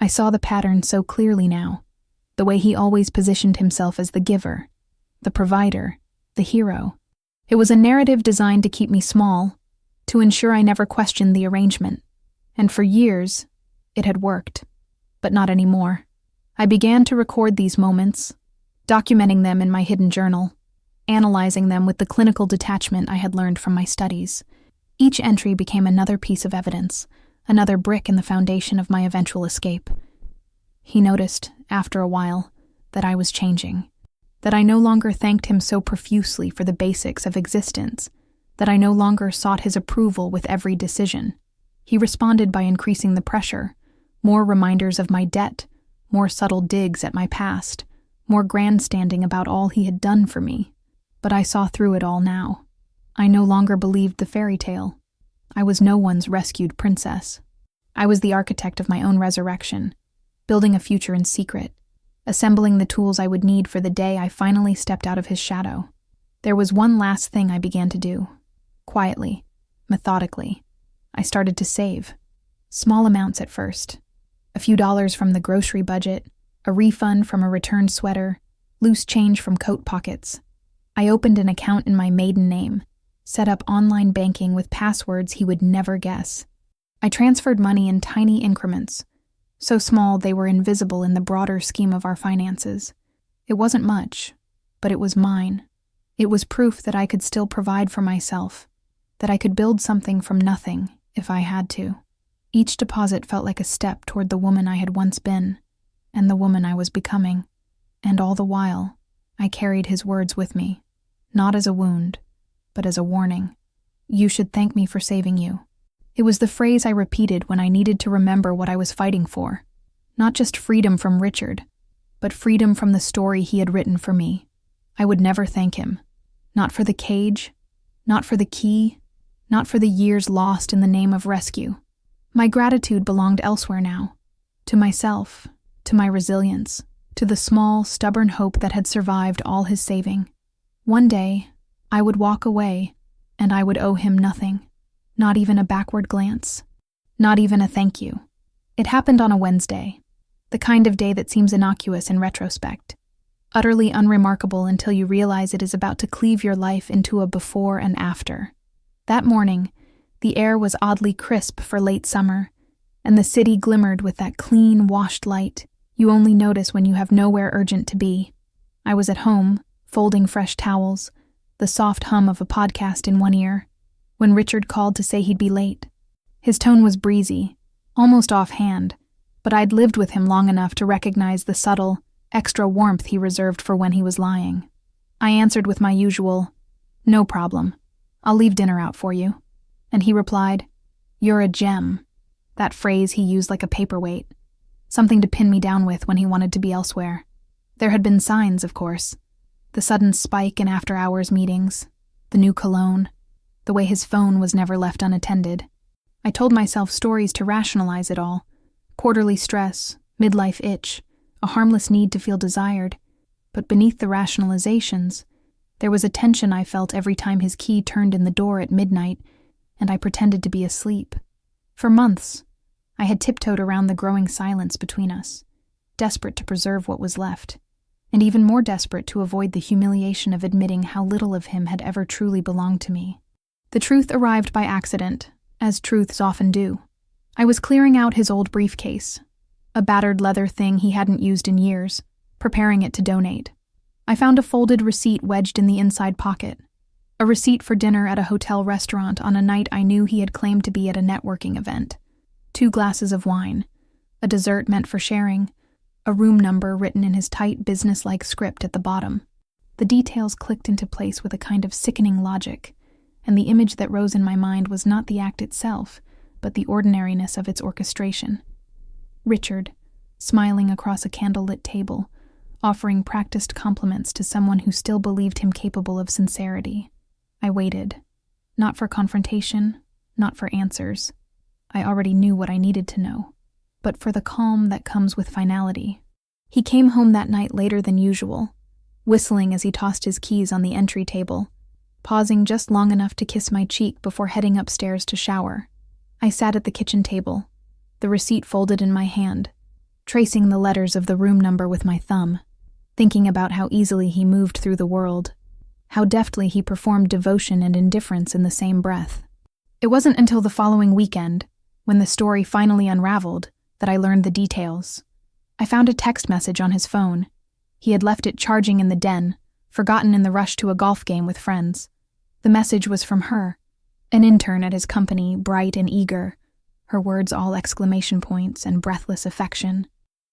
I saw the pattern so clearly now, the way he always positioned himself as the giver, the provider, the hero. It was a narrative designed to keep me small, to ensure I never questioned the arrangement, and for years, it had worked, but not anymore. I began to record these moments, documenting them in my hidden journal, analyzing them with the clinical detachment I had learned from my studies. Each entry became another piece of evidence, another brick in the foundation of my eventual escape. He noticed, after a while, that I was changing, that I no longer thanked him so profusely for the basics of existence, that I no longer sought his approval with every decision. He responded by increasing the pressure, more reminders of my debt, more subtle digs at my past, more grandstanding about all he had done for me. But I saw through it all now. I no longer believed the fairy tale. I was no one's rescued princess. I was the architect of my own resurrection, building a future in secret, assembling the tools I would need for the day I finally stepped out of his shadow. There was one last thing I began to do. Quietly, methodically, I started to save. Small amounts at first. A few dollars from the grocery budget, a refund from a returned sweater, loose change from coat pockets. I opened an account in my maiden name, set up online banking with passwords he would never guess. I transferred money in tiny increments, so small they were invisible in the broader scheme of our finances. It wasn't much, but it was mine. It was proof that I could still provide for myself, that I could build something from nothing if I had to. Each deposit felt like a step toward the woman I had once been, and the woman I was becoming. And all the while, I carried his words with me, not as a wound, but as a warning. You should thank me for saving you. It was the phrase I repeated when I needed to remember what I was fighting for. Not just freedom from Richard, but freedom from the story he had written for me. I would never thank him. Not for the cage, not for the key, not for the years lost in the name of rescue. My gratitude belonged elsewhere now. To myself, to my resilience, to the small, stubborn hope that had survived all his saving. One day, I would walk away, and I would owe him nothing. Not even a backward glance. Not even a thank you. It happened on a Wednesday. The kind of day that seems innocuous in retrospect. Utterly unremarkable until you realize it is about to cleave your life into a before and after. That morning, the air was oddly crisp for late summer, and the city glimmered with that clean, washed light you only notice when you have nowhere urgent to be. I was at home, folding fresh towels, the soft hum of a podcast in one ear, when Richard called to say he'd be late. His tone was breezy, almost offhand, but I'd lived with him long enough to recognize the subtle, extra warmth he reserved for when he was lying. I answered with my usual, "No problem. I'll leave dinner out for you." And he replied, "You're a gem." That phrase he used like a paperweight, something to pin me down with when he wanted to be elsewhere. There had been signs, of course. The sudden spike in after-hours meetings, the new cologne, the way his phone was never left unattended. I told myself stories to rationalize it all. Quarterly stress, midlife itch, a harmless need to feel desired. But beneath the rationalizations, there was a tension I felt every time his key turned in the door at midnight, and I pretended to be asleep. For months, I had tiptoed around the growing silence between us, desperate to preserve what was left, and even more desperate to avoid the humiliation of admitting how little of him had ever truly belonged to me. The truth arrived by accident, as truths often do. I was clearing out his old briefcase, a battered leather thing he hadn't used in years, preparing it to donate. I found a folded receipt wedged in the inside pocket, a receipt for dinner at a hotel restaurant on a night I knew he had claimed to be at a networking event. 2 glasses of wine, a dessert meant for sharing, a room number written in his tight, business-like script at the bottom. The details clicked into place with a kind of sickening logic, and the image that rose in my mind was not the act itself, but the ordinariness of its orchestration. Richard, smiling across a candlelit table, offering practiced compliments to someone who still believed him capable of sincerity. I waited, not for confrontation, not for answers. I already knew what I needed to know, but for the calm that comes with finality. He came home that night later than usual, whistling as he tossed his keys on the entry table, pausing just long enough to kiss my cheek before heading upstairs to shower. I sat at the kitchen table, the receipt folded in my hand, tracing the letters of the room number with my thumb, thinking about how easily he moved through the world, how deftly he performed devotion and indifference in the same breath. It wasn't until the following weekend, when the story finally unraveled, that I learned the details. I found a text message on his phone. He had left it charging in the den, forgotten in the rush to a golf game with friends. The message was from her, an intern at his company, bright and eager, her words all exclamation points and breathless affection.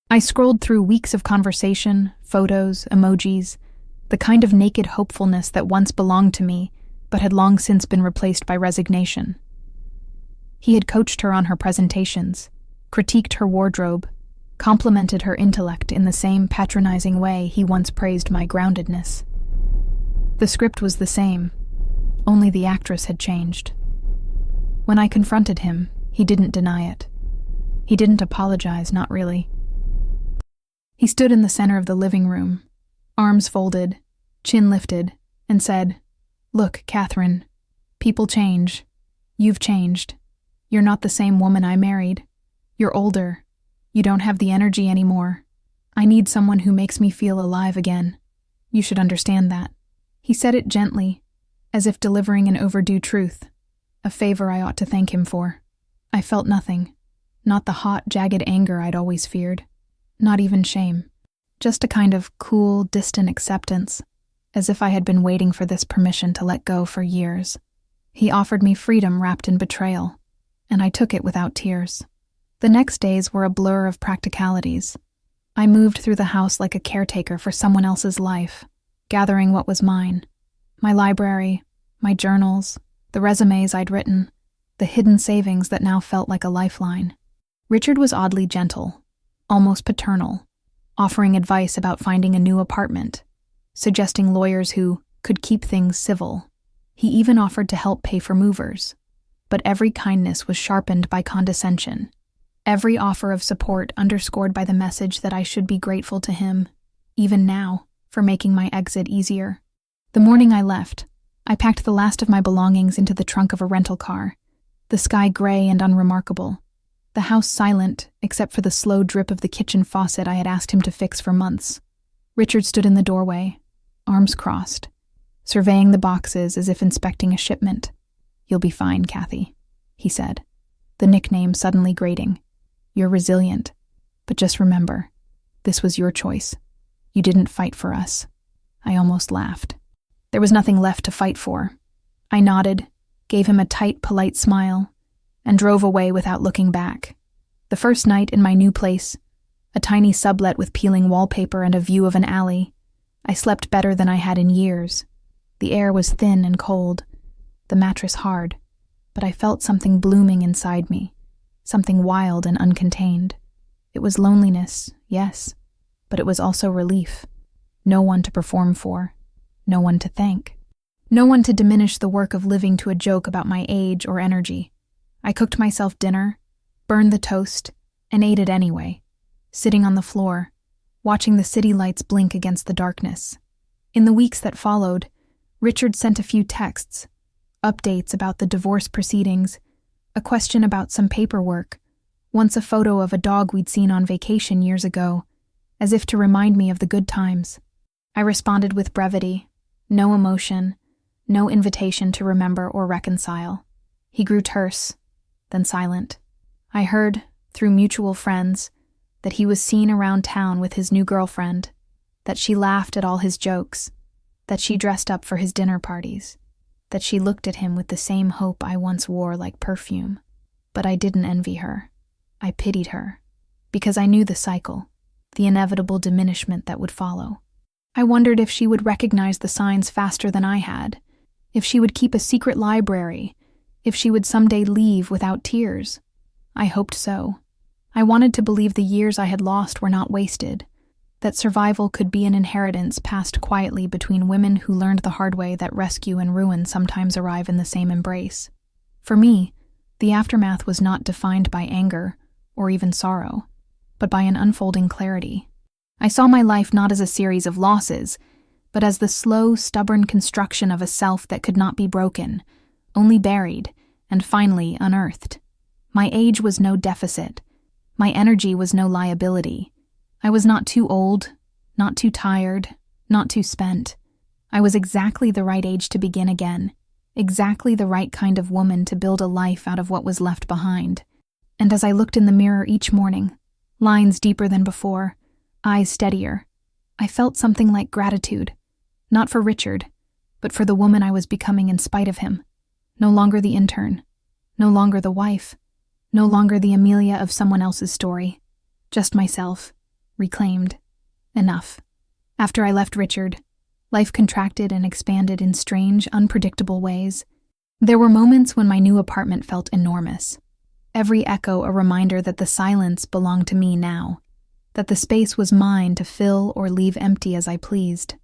I scrolled through weeks of conversation, photos, emojis, the kind of naked hopefulness that once belonged to me, but had long since been replaced by resignation. He had coached her on her presentations, critiqued her wardrobe, complimented her intellect in the same patronizing way he once praised my groundedness. The script was the same, only the actress had changed. When I confronted him, he didn't deny it. He didn't apologize, not really. He stood in the center of the living room, arms folded, chin lifted, and said, "Look, Catherine, people change. You've changed. You're not the same woman I married. You're older. You don't have the energy anymore. I need someone who makes me feel alive again. You should understand that." He said it gently, as if delivering an overdue truth, a favor I ought to thank him for. I felt nothing, not the hot, jagged anger I'd always feared, not even shame, just a kind of cool, distant acceptance, as if I had been waiting for this permission to let go for years. He offered me freedom wrapped in betrayal, and I took it without tears. The next days were a blur of practicalities. I moved through the house like a caretaker for someone else's life, gathering what was mine. My library, my journals, the resumes I'd written, the hidden savings that now felt like a lifeline. Richard was oddly gentle, almost paternal, offering advice about finding a new apartment, suggesting lawyers who could keep things civil. He even offered to help pay for movers. But every kindness was sharpened by condescension. Every offer of support underscored by the message that I should be grateful to him, even now, for making my exit easier. The morning I left, I packed the last of my belongings into the trunk of a rental car, the sky gray and unremarkable, the house silent except for the slow drip of the kitchen faucet I had asked him to fix for months. Richard stood in the doorway, arms crossed, surveying the boxes as if inspecting a shipment. "You'll be fine, Kathy," he said, the nickname suddenly grating. "You're resilient, but just remember, this was your choice. You didn't fight for us." I almost laughed. There was nothing left to fight for. I nodded, gave him a tight, polite smile, and drove away without looking back. The first night in my new place, a tiny sublet with peeling wallpaper and a view of an alley, I slept better than I had in years. The air was thin and cold, the mattress hard, but I felt something blooming inside me, something wild and uncontained. It was loneliness, yes, but it was also relief. No one to perform for, no one to thank. No one to diminish the work of living to a joke about my age or energy. I cooked myself dinner, burned the toast, and ate it anyway, sitting on the floor, watching the city lights blink against the darkness. In the weeks that followed, Richard sent a few texts, updates about the divorce proceedings, a question about some paperwork, once a photo of a dog we'd seen on vacation years ago, as if to remind me of the good times. I responded with brevity, no emotion, no invitation to remember or reconcile. He grew terse, then silent. I heard, through mutual friends, that he was seen around town with his new girlfriend, that she laughed at all his jokes, that she dressed up for his dinner parties, that she looked at him with the same hope I once wore like perfume. But I didn't envy her. I pitied her, because I knew the cycle, the inevitable diminishment that would follow. I wondered if she would recognize the signs faster than I had, if she would keep a secret library, if she would someday leave without tears. I hoped so. I wanted to believe the years I had lost were not wasted, that survival could be an inheritance passed quietly between women who learned the hard way that rescue and ruin sometimes arrive in the same embrace. For me, the aftermath was not defined by anger or even sorrow, but by an unfolding clarity. I saw my life not as a series of losses, but as the slow, stubborn construction of a self that could not be broken, only buried, and finally unearthed. My age was no deficit. My energy was no liability. I was not too old, not too tired, not too spent. I was exactly the right age to begin again, exactly the right kind of woman to build a life out of what was left behind. And as I looked in the mirror each morning, lines deeper than before, eyes steadier, I felt something like gratitude, not for Richard, but for the woman I was becoming in spite of him. No longer the intern, no longer the wife, no longer the Amelia of someone else's story, just myself, reclaimed. Enough. After I left Richard, life contracted and expanded in strange, unpredictable ways. There were moments when my new apartment felt enormous, every echo a reminder that the silence belonged to me now, that the space was mine to fill or leave empty as I pleased.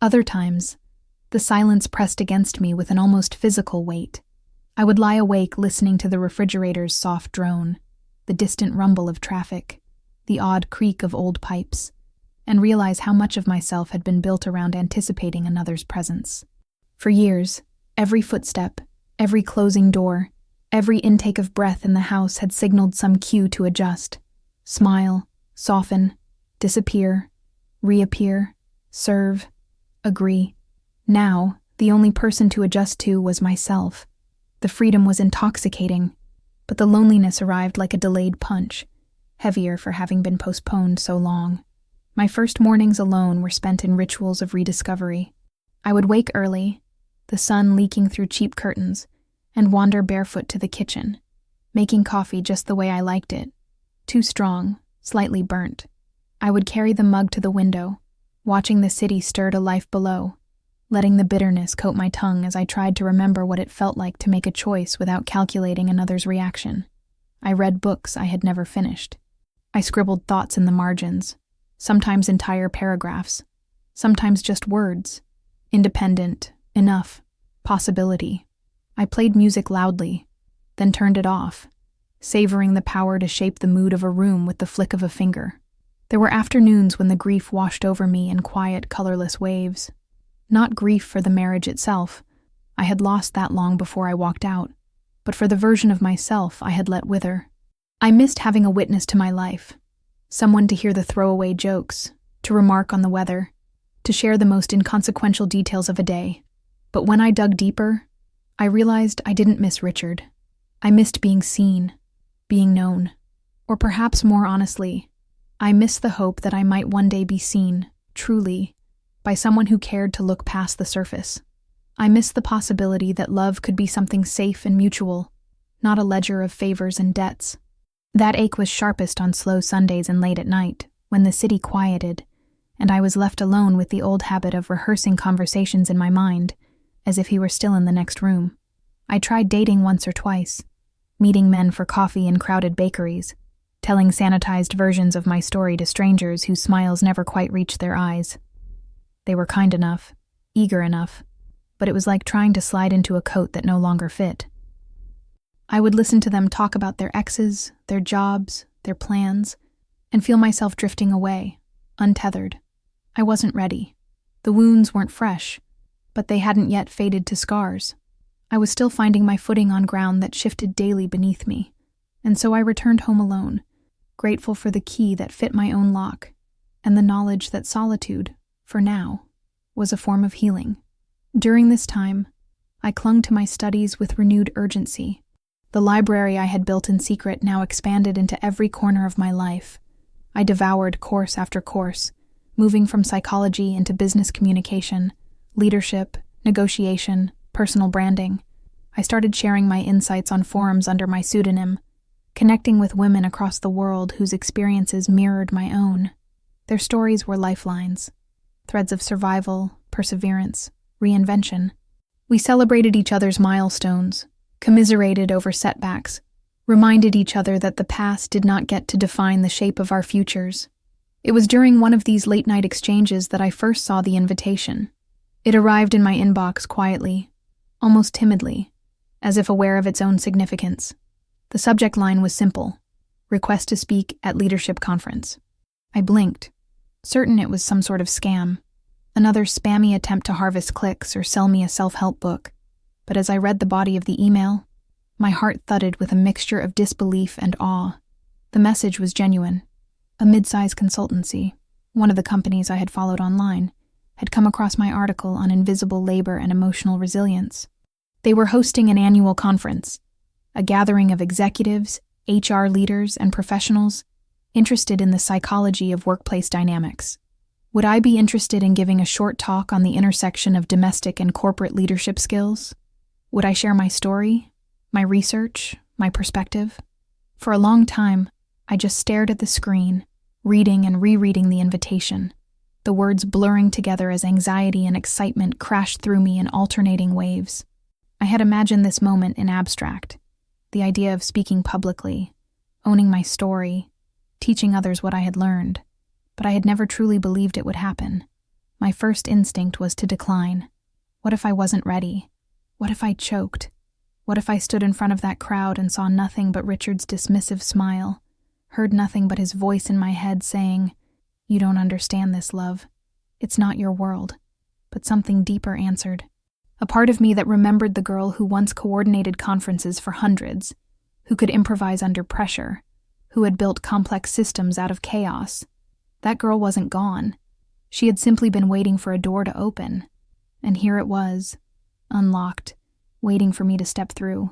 Other times, the silence pressed against me with an almost physical weight. I would lie awake listening to the refrigerator's soft drone, the distant rumble of traffic, the odd creak of old pipes. and realize how much of myself had been built around anticipating another's presence. For years, every footstep, every closing door, every intake of breath in the house had signaled some cue to adjust. Smile, soften, disappear, reappear, serve, agree. Now, the only person to adjust to was myself. The freedom was intoxicating, but the loneliness arrived like a delayed punch, heavier for having been postponed so long. My first mornings alone were spent in rituals of rediscovery. I would wake early, the sun leaking through cheap curtains, and wander barefoot to the kitchen, making coffee just the way I liked it, too strong, slightly burnt. I would carry the mug to the window, watching the city stir to life below, letting the bitterness coat my tongue as I tried to remember what it felt like to make a choice without calculating another's reaction. I read books I had never finished. I scribbled thoughts in the margins, sometimes entire paragraphs, sometimes just words. Independent, enough, possibility. I played music loudly, then turned it off, savoring the power to shape the mood of a room with the flick of a finger. There were afternoons when the grief washed over me in quiet, colorless waves. Not grief for the marriage itself. I had lost that long before I walked out, but for the version of myself I had let wither. I missed having a witness to my life, someone to hear the throwaway jokes, to remark on the weather, to share the most inconsequential details of a day. But when I dug deeper, I realized I didn't miss Richard. I missed being seen, being known. Or perhaps more honestly, I missed the hope that I might one day be seen, truly, by someone who cared to look past the surface. I missed the possibility that love could be something safe and mutual, not a ledger of favors and debts. That ache was sharpest on slow Sundays and late at night, when the city quieted, and I was left alone with the old habit of rehearsing conversations in my mind, as if he were still in the next room. I tried dating once or twice, meeting men for coffee in crowded bakeries, telling sanitized versions of my story to strangers whose smiles never quite reached their eyes. They were kind enough, eager enough, but it was like trying to slide into a coat that no longer fit. I would listen to them talk about their exes, their jobs, their plans, and feel myself drifting away, untethered. I wasn't ready. The wounds weren't fresh, but they hadn't yet faded to scars. I was still finding my footing on ground that shifted daily beneath me, and so I returned home alone, grateful for the key that fit my own lock, and the knowledge that solitude, for now, was a form of healing. During this time, I clung to my studies with renewed urgency. The library I had built in secret now expanded into every corner of my life. I devoured course after course, moving from psychology into business communication, leadership, negotiation, personal branding. I started sharing my insights on forums under my pseudonym, connecting with women across the world whose experiences mirrored my own. Their stories were lifelines, threads of survival, perseverance, reinvention. We celebrated each other's milestones, commiserated over setbacks, reminded each other that the past did not get to define the shape of our futures. It was during one of these late-night exchanges that I first saw the invitation. It arrived in my inbox quietly, almost timidly, as if aware of its own significance. The subject line was simple: request to speak at leadership conference. I blinked, certain it was some sort of scam, another spammy attempt to harvest clicks or sell me a self-help book. But as I read the body of the email, my heart thudded with a mixture of disbelief and awe. The message was genuine. A mid-size consultancy, one of the companies I had followed online, had come across my article on invisible labor and emotional resilience. They were hosting an annual conference, a gathering of executives, HR leaders, and professionals interested in the psychology of workplace dynamics. Would I be interested in giving a short talk on the intersection of domestic and corporate leadership skills? Would I share my story, my research, my perspective? For a long time, I just stared at the screen, reading and rereading the invitation, the words blurring together as anxiety and excitement crashed through me in alternating waves. I had imagined this moment in abstract, the idea of speaking publicly, owning my story, teaching others what I had learned, but I had never truly believed it would happen. My first instinct was to decline. What if I wasn't ready? What if I choked? What if I stood in front of that crowd and saw nothing but Richard's dismissive smile, heard nothing but his voice in my head saying, "You don't understand this, love. It's not your world." But something deeper answered. A part of me that remembered the girl who once coordinated conferences for hundreds, who could improvise under pressure, who had built complex systems out of chaos. That girl wasn't gone. She had simply been waiting for a door to open. And here it was, unlocked, waiting for me to step through.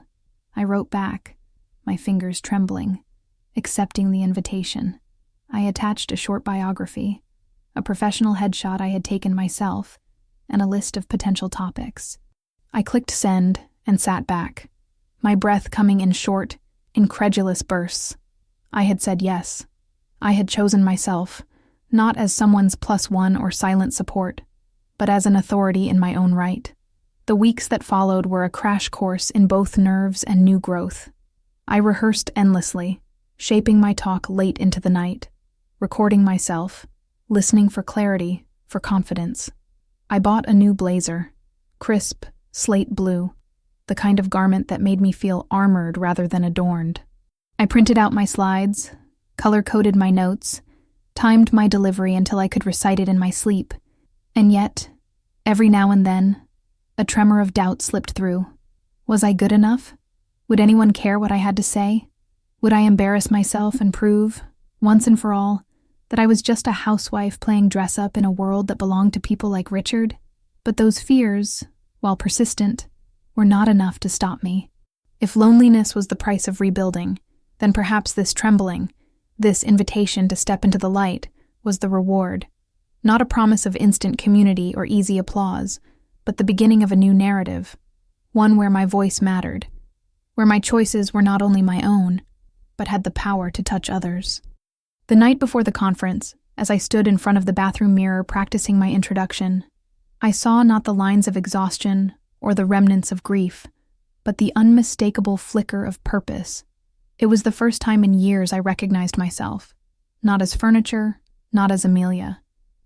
I wrote back, my fingers trembling, accepting the invitation. I attached a short biography, a professional headshot I had taken myself, and a list of potential topics. I clicked send and sat back, my breath coming in short, incredulous bursts. I had said yes. I had chosen myself, not as someone's +1 or silent support, but as an authority in my own right. The weeks that followed were a crash course in both nerves and new growth. I rehearsed endlessly, shaping my talk late into the night, recording myself, listening for clarity, for confidence. I bought a new blazer, crisp, slate blue, the kind of garment that made me feel armored rather than adorned. I printed out my slides, color-coded my notes, timed my delivery until I could recite it in my sleep. And yet, every now and then, a tremor of doubt slipped through. Was I good enough? Would anyone care what I had to say? Would I embarrass myself and prove, once and for all, that I was just a housewife playing dress-up in a world that belonged to people like Richard? But those fears, while persistent, were not enough to stop me. If loneliness was the price of rebuilding, then perhaps this trembling, this invitation to step into the light, was the reward. Not a promise of instant community or easy applause, but the beginning of a new narrative, one where my voice mattered, where my choices were not only my own, but had the power to touch others. The night before the conference, as I stood in front of the bathroom mirror practicing my introduction, I saw not the lines of exhaustion or the remnants of grief, but the unmistakable flicker of purpose. It was the first time in years I recognized myself, not as furniture, not as Amelia,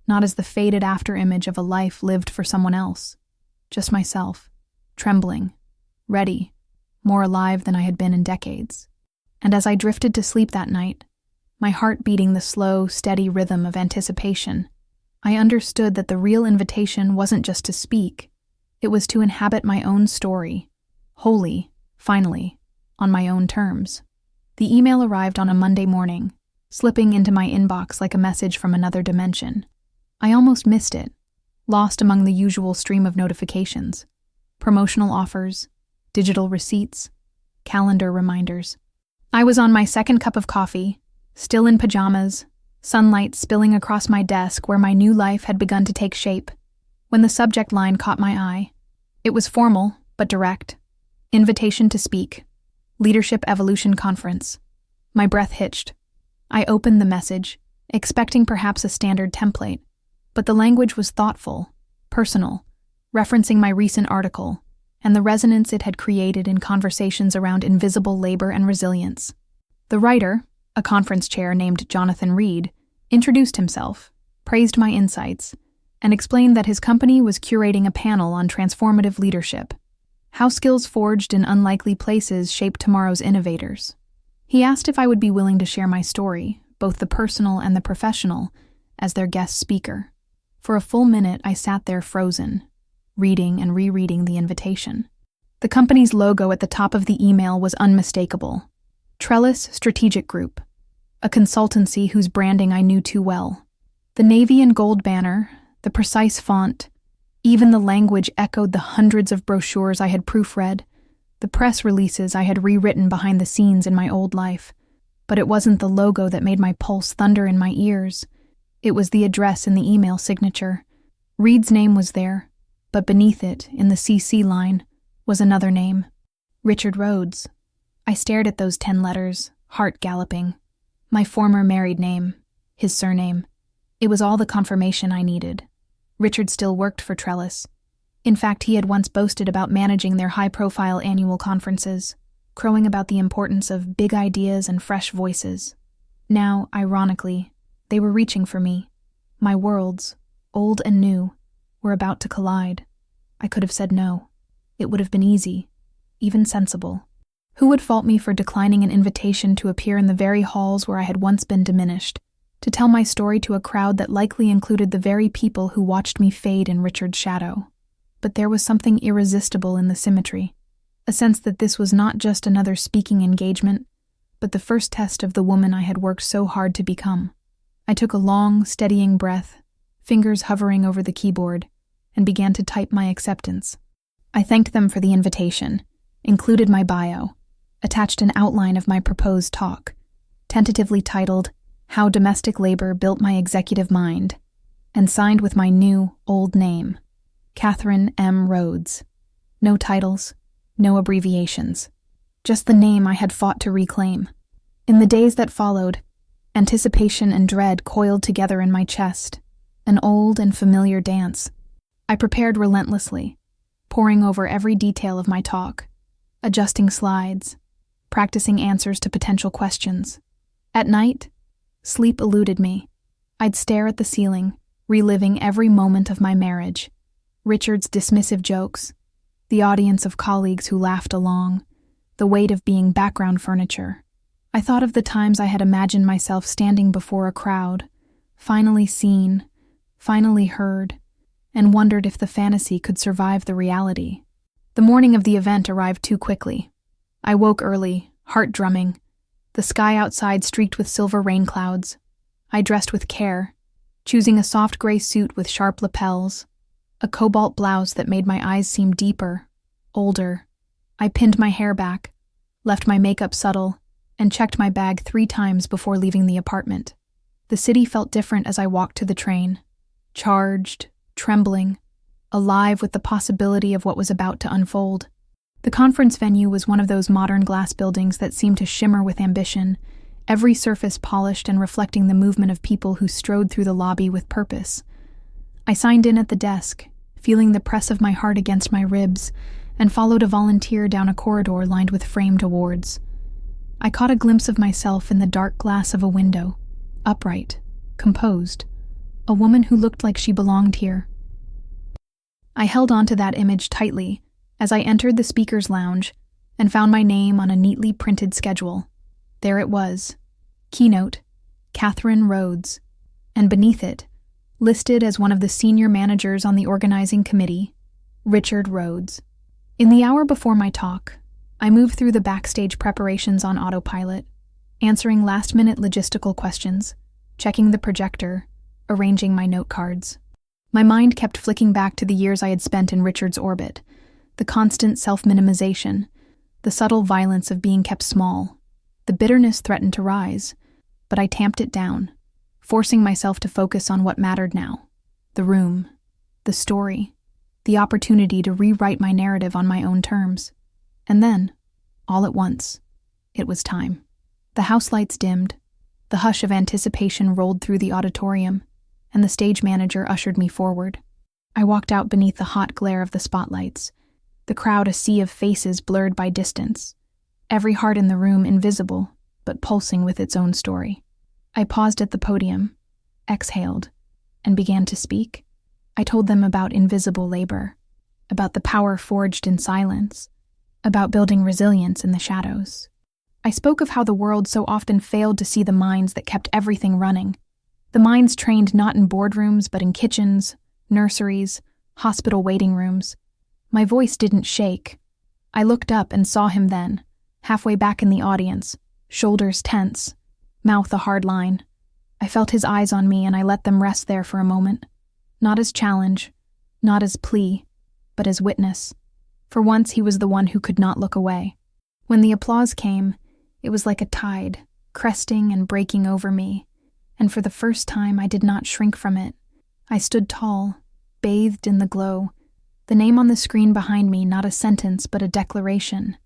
not as the faded afterimage of a life lived for someone else, just myself, trembling, ready, more alive than I had been in decades. And as I drifted to sleep that night, my heart beating the slow, steady rhythm of anticipation, I understood that the real invitation wasn't just to speak, it was to inhabit my own story, wholly, finally, on my own terms. The email arrived on a Monday morning, slipping into my inbox like a message from another dimension. I almost missed it, lost among the usual stream of notifications, promotional offers, digital receipts, calendar reminders. I was on my second cup of coffee, still in pajamas, sunlight spilling across my desk where my new life had begun to take shape, when the subject line caught my eye. It was formal, but direct. Invitation to speak. Leadership Evolution Conference. My breath hitched. I opened the message, expecting perhaps a standard template, but the language was thoughtful, personal, referencing my recent article and the resonance it had created in conversations around invisible labor and resilience. The writer, a conference chair named Jonathan Reed, introduced himself, praised my insights, and explained that his company was curating a panel on transformative leadership, how skills forged in unlikely places shape tomorrow's innovators. He asked if I would be willing to share my story, both the personal and the professional, as their guest speaker. For a full minute, I sat there frozen, reading and rereading the invitation. The company's logo at the top of the email was unmistakable. Trellis Strategic Group, a consultancy whose branding I knew too well. The navy and gold banner, the precise font, even the language echoed the hundreds of brochures I had proofread, the press releases I had rewritten behind the scenes in my old life. But it wasn't the logo that made my pulse thunder in my ears. It was the address in the email signature. Reed's name was there, but beneath it, in the CC line, was another name. Richard Rhodes. I stared at those 10 letters, heart galloping. My former married name, his surname. It was all the confirmation I needed. Richard still worked for Trellis. In fact, he had once boasted about managing their high-profile annual conferences, crowing about the importance of big ideas and fresh voices. Now, ironically, they were reaching for me. My worlds, old and new, were about to collide. I could have said no. It would have been easy, even sensible. Who would fault me for declining an invitation to appear in the very halls where I had once been diminished, to tell my story to a crowd that likely included the very people who watched me fade in Richard's shadow. But there was something irresistible in the symmetry, a sense that this was not just another speaking engagement, but the first test of the woman I had worked so hard to become. I took a long, steadying breath, fingers hovering over the keyboard, and began to type my acceptance. I thanked them for the invitation, included my bio, attached an outline of my proposed talk, tentatively titled How Domestic Labor Built My Executive Mind, and signed with my new, old name, Catherine M. Rhodes. No titles, no abbreviations, just the name I had fought to reclaim. In the days that followed, anticipation and dread coiled together in my chest, an old and familiar dance. I prepared relentlessly, poring over every detail of my talk, adjusting slides, practicing answers to potential questions. At night, sleep eluded me. I'd stare at the ceiling, reliving every moment of my marriage, Richard's dismissive jokes, the audience of colleagues who laughed along, the weight of being background furniture. I thought of the times I had imagined myself standing before a crowd, finally seen, finally heard, and wondered if the fantasy could survive the reality. The morning of the event arrived too quickly. I woke early, heart drumming, the sky outside streaked with silver rain clouds. I dressed with care, choosing a soft gray suit with sharp lapels, a cobalt blouse that made my eyes seem deeper, older. I pinned my hair back, left my makeup subtle, and checked my bag 3 times before leaving the apartment. The city felt different as I walked to the train, charged, trembling, alive with the possibility of what was about to unfold. The conference venue was one of those modern glass buildings that seemed to shimmer with ambition, every surface polished and reflecting the movement of people who strode through the lobby with purpose. I signed in at the desk, feeling the press of my heart against my ribs, and followed a volunteer down a corridor lined with framed awards. I caught a glimpse of myself in the dark glass of a window, upright, composed, a woman who looked like she belonged here. I held on to that image tightly as I entered the speaker's lounge and found my name on a neatly printed schedule. There it was, keynote, Catherine Rhodes, and beneath it, listed as one of the senior managers on the organizing committee, Richard Rhodes. In the hour before my talk, I moved through the backstage preparations on autopilot, answering last-minute logistical questions, checking the projector, arranging my note cards. My mind kept flicking back to the years I had spent in Richard's orbit, the constant self-minimization, the subtle violence of being kept small. The bitterness threatened to rise, but I tamped it down, forcing myself to focus on what mattered now: the room, the story, the opportunity to rewrite my narrative on my own terms. And then, all at once, it was time. The house lights dimmed, the hush of anticipation rolled through the auditorium, and the stage manager ushered me forward. I walked out beneath the hot glare of the spotlights, the crowd a sea of faces blurred by distance, every heart in the room invisible, but pulsing with its own story. I paused at the podium, exhaled, and began to speak. I told them about invisible labor, about the power forged in silence, about building resilience in the shadows. I spoke of how the world so often failed to see the minds that kept everything running, the minds trained not in boardrooms but in kitchens, nurseries, hospital waiting rooms. My voice didn't shake. I looked up and saw him then, halfway back in the audience, shoulders tense, mouth a hard line. I felt his eyes on me and I let them rest there for a moment, not as challenge, not as plea, but as witness. For once he was the one who could not look away. When the applause came, it was like a tide, cresting and breaking over me, and for the first time I did not shrink from it. I stood tall, bathed in the glow, the name on the screen behind me not a sentence but a declaration.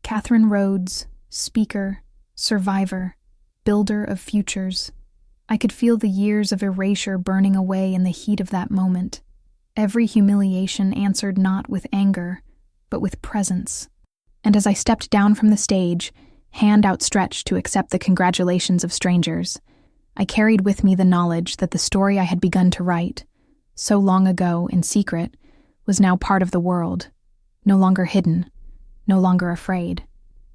Catherine Rhodes, speaker, survivor, builder of futures. I could feel the years of erasure burning away in the heat of that moment. Every humiliation answered not with anger, but with presence. And as I stepped down from the stage, hand outstretched to accept the congratulations of strangers, I carried with me the knowledge that the story I had begun to write, so long ago in secret, was now part of the world, no longer hidden, no longer afraid.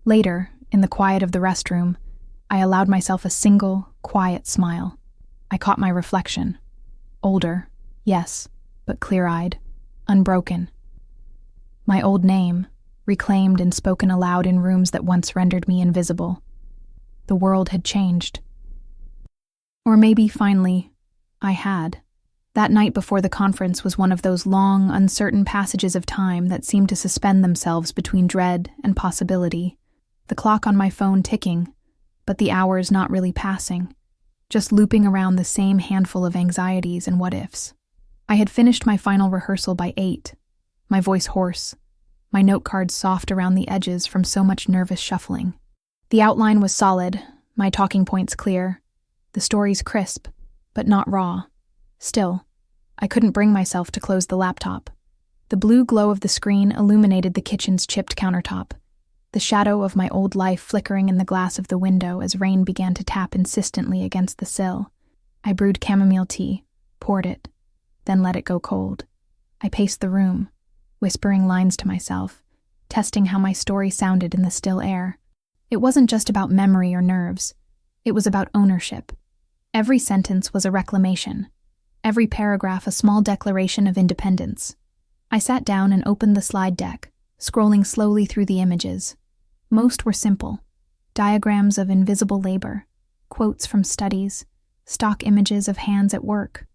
Later, in the quiet of the restroom, I allowed myself a single, quiet smile. I caught my reflection. Older, yes, but clear-eyed, unbroken. My old name, reclaimed and spoken aloud in rooms that once rendered me invisible. The world had changed. Or maybe, finally, I had. That night before the conference was one of those long, uncertain passages of time that seemed to suspend themselves between dread and possibility, the clock on my phone ticking, but the hours not really passing, just looping around the same handful of anxieties and what-ifs. I had finished my final rehearsal by 8, my voice hoarse, my note cards soft around the edges from so much nervous shuffling. The outline was solid, my talking points clear, the stories crisp, but not raw. Still, I couldn't bring myself to close the laptop. The blue glow of the screen illuminated the kitchen's chipped countertop, the shadow of my old life flickering in the glass of the window as rain began to tap insistently against the sill. I brewed chamomile tea, poured it, then let it go cold. I paced the room, whispering lines to myself, testing how my story sounded in the still air. It wasn't just about memory or nerves. It was about ownership. Every sentence was a reclamation, every paragraph a small declaration of independence. I sat down and opened the slide deck, scrolling slowly through the images. Most were simple, diagrams of invisible labor, quotes from studies, stock images of hands at work,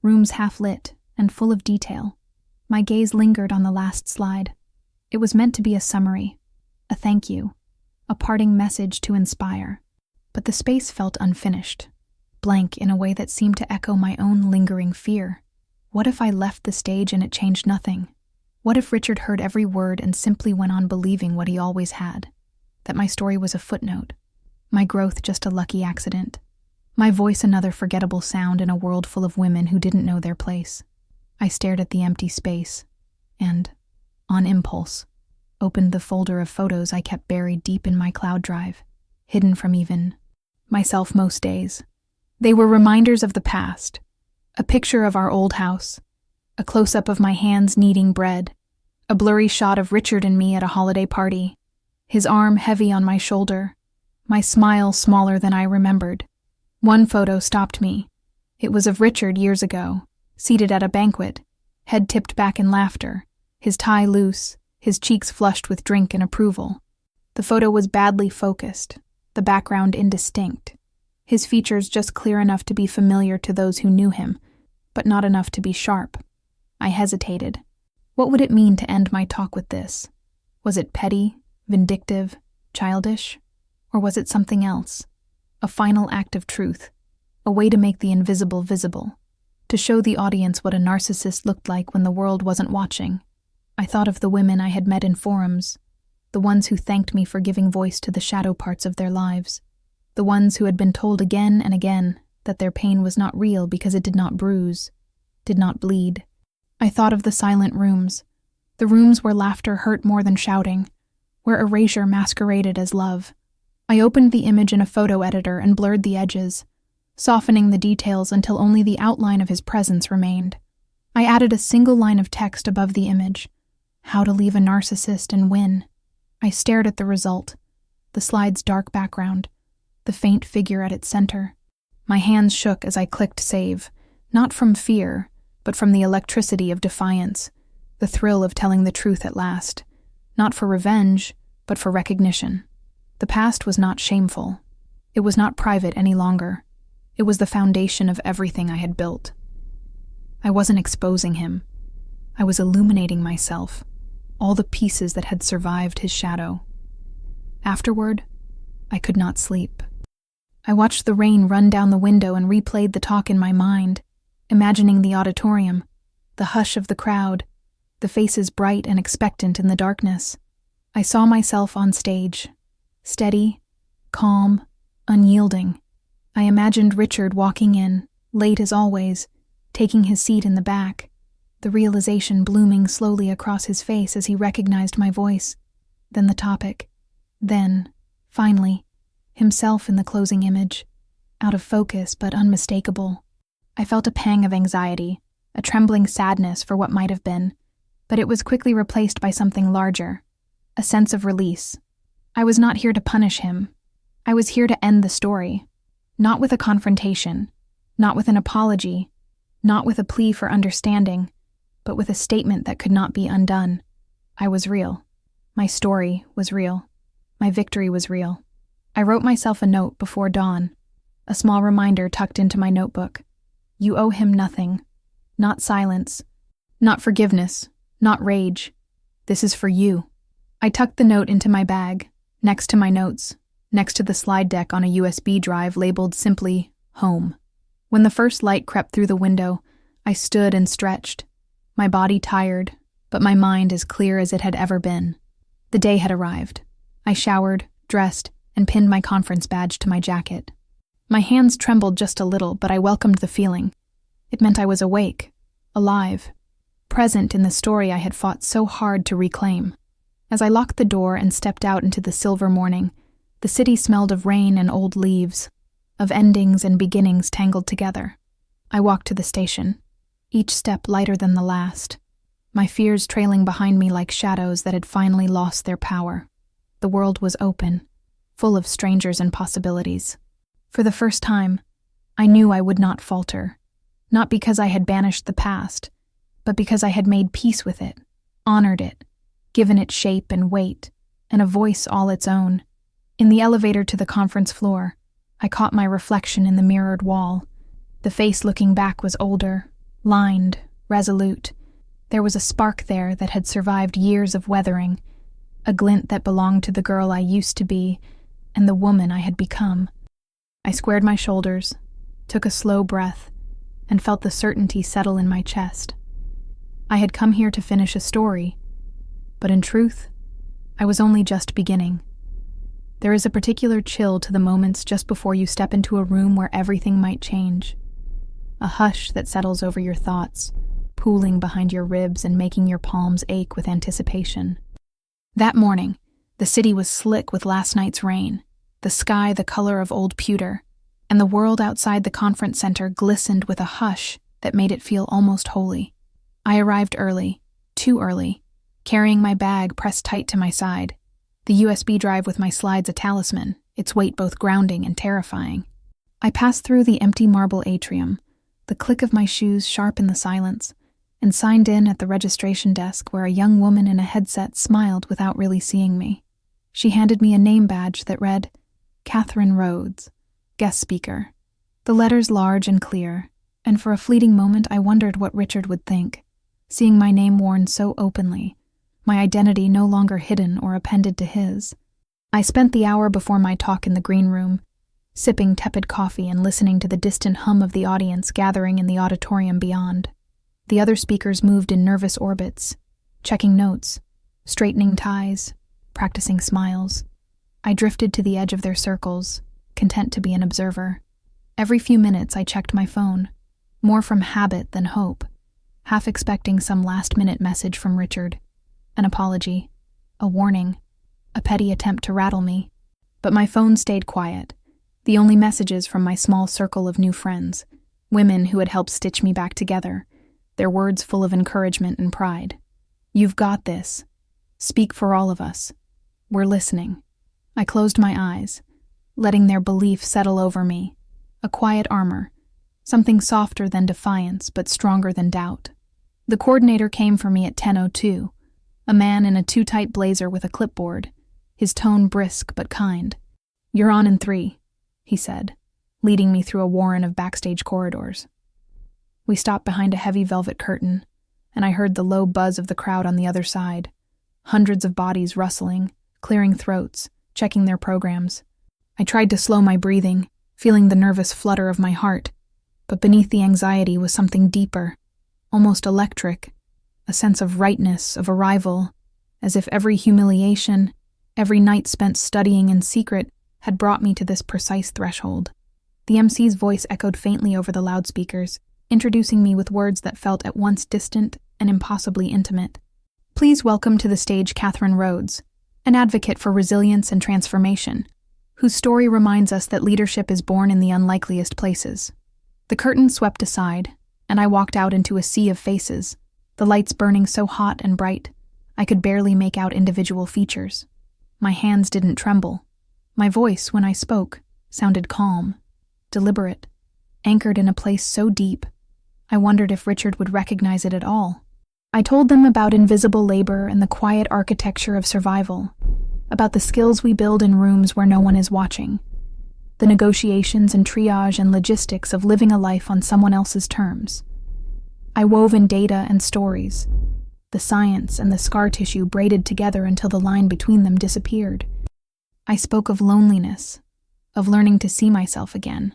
rooms half-lit and full of detail. My gaze lingered on the last slide. It was meant to be a summary, a thank you, a parting message to inspire. But the space felt unfinished, blank in a way that seemed to echo my own lingering fear. What if I left the stage and it changed nothing? What if Richard heard every word and simply went on believing what he always had? That my story was a footnote, my growth just a lucky accident, my voice another forgettable sound in a world full of women who didn't know their place. I stared at the empty space and, on impulse, opened the folder of photos I kept buried deep in my cloud drive, hidden from even myself most days. They were reminders of the past, a picture of our old house, a close-up of my hands kneading bread, a blurry shot of Richard and me at a holiday party, his arm heavy on my shoulder, my smile smaller than I remembered. One photo stopped me. It was of Richard years ago, seated at a banquet, head tipped back in laughter, his tie loose, his cheeks flushed with drink and approval. The photo was badly focused, the background indistinct, his features just clear enough to be familiar to those who knew him, but not enough to be sharp. I hesitated. What would it mean to end my talk with this? Was it petty, vindictive, childish? Or was it something else? A final act of truth, a way to make the invisible visible, to show the audience what a narcissist looked like when the world wasn't watching. I thought of the women I had met in forums, the ones who thanked me for giving voice to the shadow parts of their lives, the ones who had been told again and again that their pain was not real because it did not bruise, did not bleed. I thought of the silent rooms, the rooms where laughter hurt more than shouting, where erasure masqueraded as love. I opened the image in a photo editor and blurred the edges, softening the details until only the outline of his presence remained. I added a single line of text above the image, how to leave a narcissist and win. I stared at the result, the slide's dark background, the faint figure at its center. My hands shook as I clicked save, not from fear, but from the electricity of defiance, the thrill of telling the truth at last, not for revenge, but for recognition. The past was not shameful. It was not private any longer. It was the foundation of everything I had built. I wasn't exposing him. I was illuminating myself, all the pieces that had survived his shadow. Afterward, I could not sleep. I watched the rain run down the window and replayed the talk in my mind, imagining the auditorium, the hush of the crowd, the faces bright and expectant in the darkness. I saw myself on stage, steady, calm, unyielding. I imagined Richard walking in, late as always, taking his seat in the back, the realization blooming slowly across his face as he recognized my voice. Then the topic. Then, finally, himself in the closing image, out of focus but unmistakable. I felt a pang of anxiety, a trembling sadness for what might have been, but it was quickly replaced by something larger, a sense of release. I was not here to punish him. I was here to end the story, not with a confrontation, Not with an apology, not with a plea for understanding, but with a statement that could not be undone. I was real. My story was real. My victory was real. I wrote myself a note before dawn, a small reminder tucked into my notebook. You owe him nothing. Not silence. Not forgiveness. Not rage. This is for you. I tucked the note into my bag, next to my notes, next to the slide deck on a USB drive labeled simply, Home. When the first light crept through the window, I stood and stretched, my body tired, but my mind as clear as it had ever been. The day had arrived. I showered, dressed, and pinned my conference badge to my jacket. My hands trembled just a little, but I welcomed the feeling. It meant I was awake, alive, present in the story I had fought so hard to reclaim. As I locked the door and stepped out into the silver morning, the city smelled of rain and old leaves, of endings and beginnings tangled together. I walked to the station, each step lighter than the last, my fears trailing behind me like shadows that had finally lost their power. The world was open, full of strangers and possibilities. For the first time, I knew I would not falter, not because I had banished the past, but because I had made peace with it, honored it, given it shape and weight, and a voice all its own. In the elevator to the conference floor, I caught my reflection in the mirrored wall. The face looking back was older, lined, resolute. There was a spark there that had survived years of weathering, a glint that belonged to the girl I used to be and the woman I had become. I squared my shoulders, took a slow breath, and felt the certainty settle in my chest. I had come here to finish a story, but in truth, I was only just beginning. There is a particular chill to the moments just before you step into a room where everything might change. A hush that settles over your thoughts, pooling behind your ribs and making your palms ache with anticipation. That morning, the city was slick with last night's rain, the sky the color of old pewter, and the world outside the conference center glistened with a hush that made it feel almost holy. I arrived early, too early, carrying my bag pressed tight to my side, the USB drive with my slides a talisman, its weight both grounding and terrifying. I passed through the empty marble atrium, the click of my shoes sharp in the silence, and signed in at the registration desk where a young woman in a headset smiled without really seeing me. She handed me a name badge that read, Catherine Rhodes, guest speaker. The letters large and clear, and for a fleeting moment I wondered what Richard would think, seeing my name worn so openly, my identity no longer hidden or appended to his. I spent the hour before my talk in the green room, sipping tepid coffee and listening to the distant hum of the audience gathering in the auditorium beyond. The other speakers moved in nervous orbits, checking notes, straightening ties, practicing smiles. I drifted to the edge of their circles, content to be an observer. Every few minutes I checked my phone, more from habit than hope, half expecting some last-minute message from Richard. An apology, a warning, a petty attempt to rattle me. But my phone stayed quiet, the only messages from my small circle of new friends, women who had helped stitch me back together, their words full of encouragement and pride. You've got this. Speak for all of us. We're listening. I closed my eyes, letting their belief settle over me, a quiet armor, something softer than defiance but stronger than doubt. The coordinator came for me at 10:02, a man in a too-tight blazer with a clipboard, his tone brisk but kind. You're on in 3, he said, leading me through a warren of backstage corridors. We stopped behind a heavy velvet curtain, and I heard the low buzz of the crowd on the other side, hundreds of bodies rustling, clearing throats, checking their programs. I tried to slow my breathing, feeling the nervous flutter of my heart, but beneath the anxiety was something deeper, almost electric, a sense of rightness, of arrival, as if every humiliation, every night spent studying in secret had brought me to this precise threshold. The MC's voice echoed faintly over the loudspeakers, introducing me with words that felt at once distant and impossibly intimate. Please welcome to the stage Catherine Rhodes, an advocate for resilience and transformation, whose story reminds us that leadership is born in the unlikeliest places. The curtain swept aside, and I walked out into a sea of faces, the lights burning so hot and bright, I could barely make out individual features. My hands didn't tremble. My voice, when I spoke, sounded calm, deliberate, anchored in a place so deep, I wondered if Richard would recognize it at all. I told them about invisible labor and the quiet architecture of survival, about the skills we build in rooms where no one is watching, the negotiations and triage and logistics of living a life on someone else's terms. I wove in data and stories, the science and the scar tissue braided together until the line between them disappeared. I spoke of loneliness, of learning to see myself again,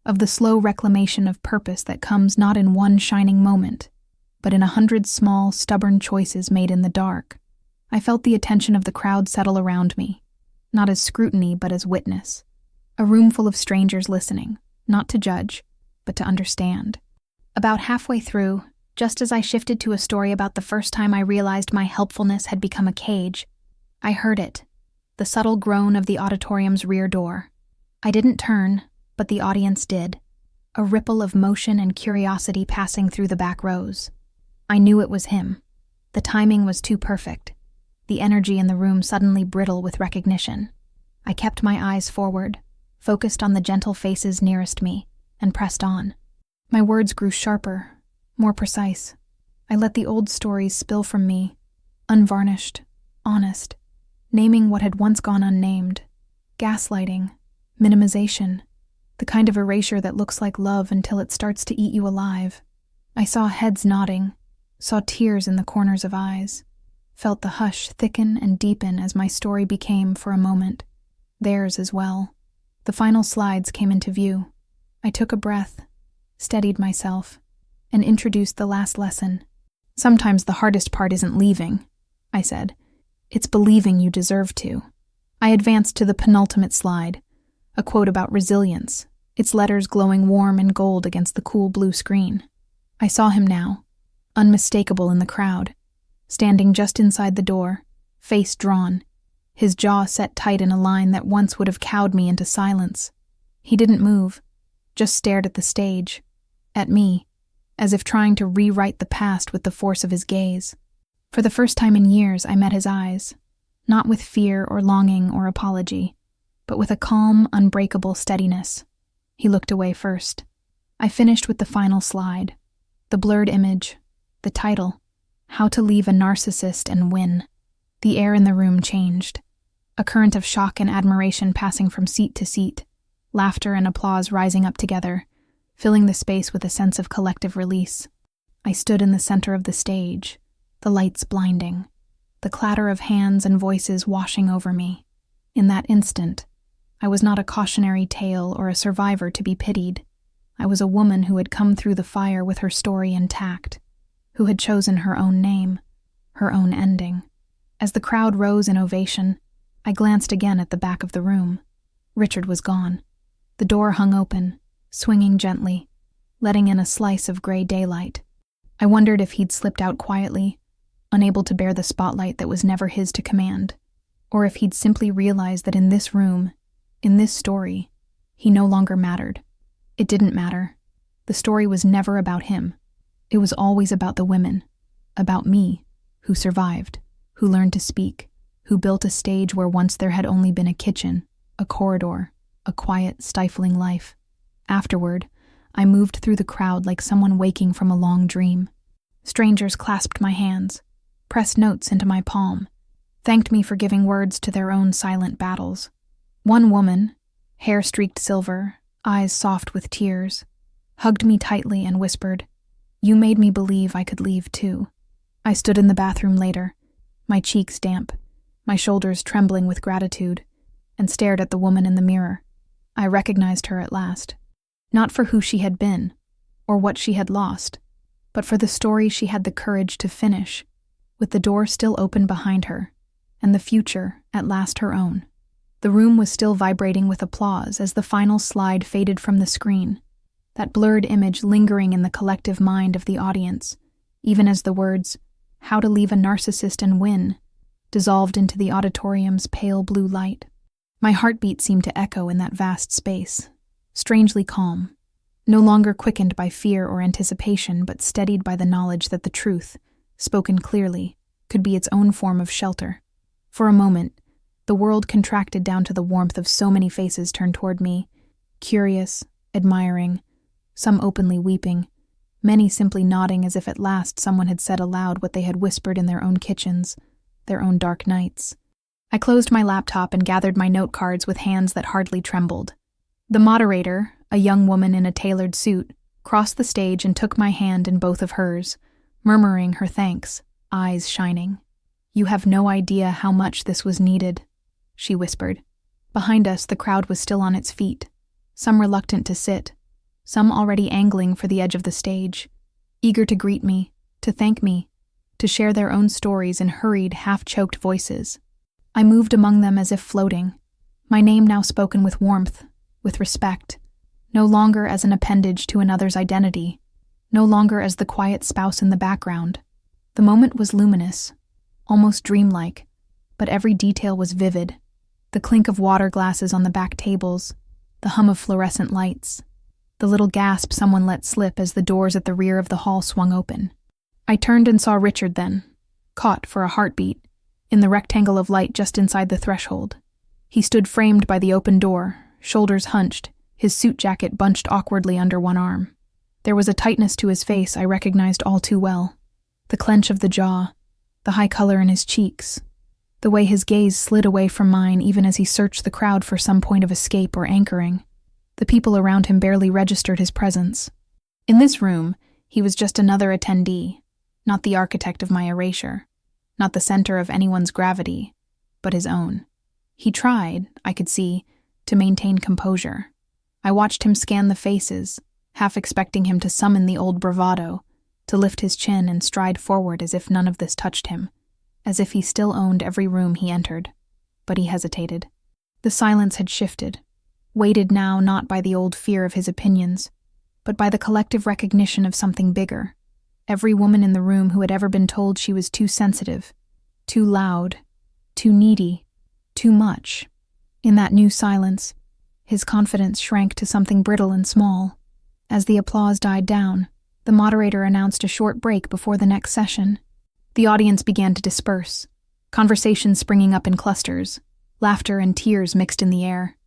of the slow reclamation of purpose that comes not in one shining moment, but in 100 small, stubborn choices made in the dark. I felt the attention of the crowd settle around me, not as scrutiny but as witness. A room full of strangers listening, not to judge, but to understand. About halfway through, just as I shifted to a story about the first time I realized my helpfulness had become a cage, I heard it, the subtle groan of the auditorium's rear door. I didn't turn, but the audience did, a ripple of motion and curiosity passing through the back rows. I knew it was him. The timing was too perfect, the energy in the room suddenly brittle with recognition. I kept my eyes forward, focused on the gentle faces nearest me, and pressed on. My words grew sharper, more precise. I let the old stories spill from me, unvarnished, honest, naming what had once gone unnamed. Gaslighting, minimization, the kind of erasure that looks like love until it starts to eat you alive. I saw heads nodding, saw tears in the corners of eyes, felt the hush thicken and deepen as my story became, for a moment, theirs as well. The final slides came into view. I took a breath, steadied myself, and introduced the last lesson. Sometimes the hardest part isn't leaving, I said. It's believing you deserve to. I advanced to the penultimate slide, a quote about resilience, its letters glowing warm and gold against the cool blue screen. I saw him now, unmistakable in the crowd, standing just inside the door, face drawn, his jaw set tight in a line that once would have cowed me into silence. He didn't move, just stared at the stage, at me, as if trying to rewrite the past with the force of his gaze. For the first time in years, I met his eyes, not with fear or longing or apology, but with a calm, unbreakable steadiness. He looked away first. I finished with the final slide, the blurred image, the title, How to Leave a Narcissist and Win. The air in the room changed, a current of shock and admiration passing from seat to seat, laughter and applause rising up together, filling the space with a sense of collective release. I stood in the center of the stage, the lights blinding, the clatter of hands and voices washing over me. In that instant, I was not a cautionary tale or a survivor to be pitied. I was a woman who had come through the fire with her story intact, who had chosen her own name, her own ending. As the crowd rose in ovation, I glanced again at the back of the room. Richard was gone. The door hung open, swinging gently, letting in a slice of gray daylight. I wondered if he'd slipped out quietly, unable to bear the spotlight that was never his to command, or if he'd simply realized that in this room, in this story, he no longer mattered. It didn't matter. The story was never about him. It was always about the women, about me, who survived, who learned to speak, who built a stage where once there had only been a kitchen, a corridor, a quiet, stifling life. Afterward, I moved through the crowd like someone waking from a long dream. Strangers clasped my hands, pressed notes into my palm, thanked me for giving words to their own silent battles. One woman, hair streaked silver, eyes soft with tears, hugged me tightly and whispered, "You made me believe I could leave too." I stood in the bathroom later, my cheeks damp, my shoulders trembling with gratitude, and stared at the woman in the mirror. I recognized her at last. Not for who she had been, or what she had lost, but for the story she had the courage to finish, with the door still open behind her, and the future at last her own. The room was still vibrating with applause as the final slide faded from the screen, that blurred image lingering in the collective mind of the audience, even as the words, "How to Leave a Narcissist and Win," dissolved into the auditorium's pale blue light. My heartbeat seemed to echo in that vast space, strangely calm, no longer quickened by fear or anticipation, but steadied by the knowledge that the truth, spoken clearly, could be its own form of shelter. For a moment, the world contracted down to the warmth of so many faces turned toward me, curious, admiring, some openly weeping, many simply nodding as if at last someone had said aloud what they had whispered in their own kitchens, their own dark nights. I closed my laptop and gathered my note cards with hands that hardly trembled. The moderator, a young woman in a tailored suit, crossed the stage and took my hand in both of hers, murmuring her thanks, eyes shining. "You have no idea how much this was needed," she whispered. Behind us, the crowd was still on its feet, some reluctant to sit, some already angling for the edge of the stage, eager to greet me, to thank me, to share their own stories in hurried, half-choked voices. I moved among them as if floating, my name now spoken with warmth, with respect, no longer as an appendage to another's identity, no longer as the quiet spouse in the background. The moment was luminous, almost dreamlike, but every detail was vivid. The clink of water glasses on the back tables, the hum of fluorescent lights, the little gasp someone let slip as the doors at the rear of the hall swung open. I turned and saw Richard then, caught for a heartbeat, in the rectangle of light just inside the threshold. He stood framed by the open door, shoulders hunched, his suit jacket bunched awkwardly under one arm. There was a tightness to his face I recognized all too well. The clench of the jaw, the high color in his cheeks, the way his gaze slid away from mine even as he searched the crowd for some point of escape or anchoring. The people around him barely registered his presence. In this room, he was just another attendee, not the architect of my erasure, not the center of anyone's gravity, but his own. He tried, I could see, to maintain composure. I watched him scan the faces, half expecting him to summon the old bravado, to lift his chin and stride forward as if none of this touched him, as if he still owned every room he entered. But he hesitated. The silence had shifted, weighted now not by the old fear of his opinions, but by the collective recognition of something bigger. Every woman in the room who had ever been told she was too sensitive, too loud, too needy, too much. In that new silence, his confidence shrank to something brittle and small. As the applause died down, the moderator announced a short break before the next session. The audience began to disperse, conversations springing up in clusters, laughter and tears mixed in the air.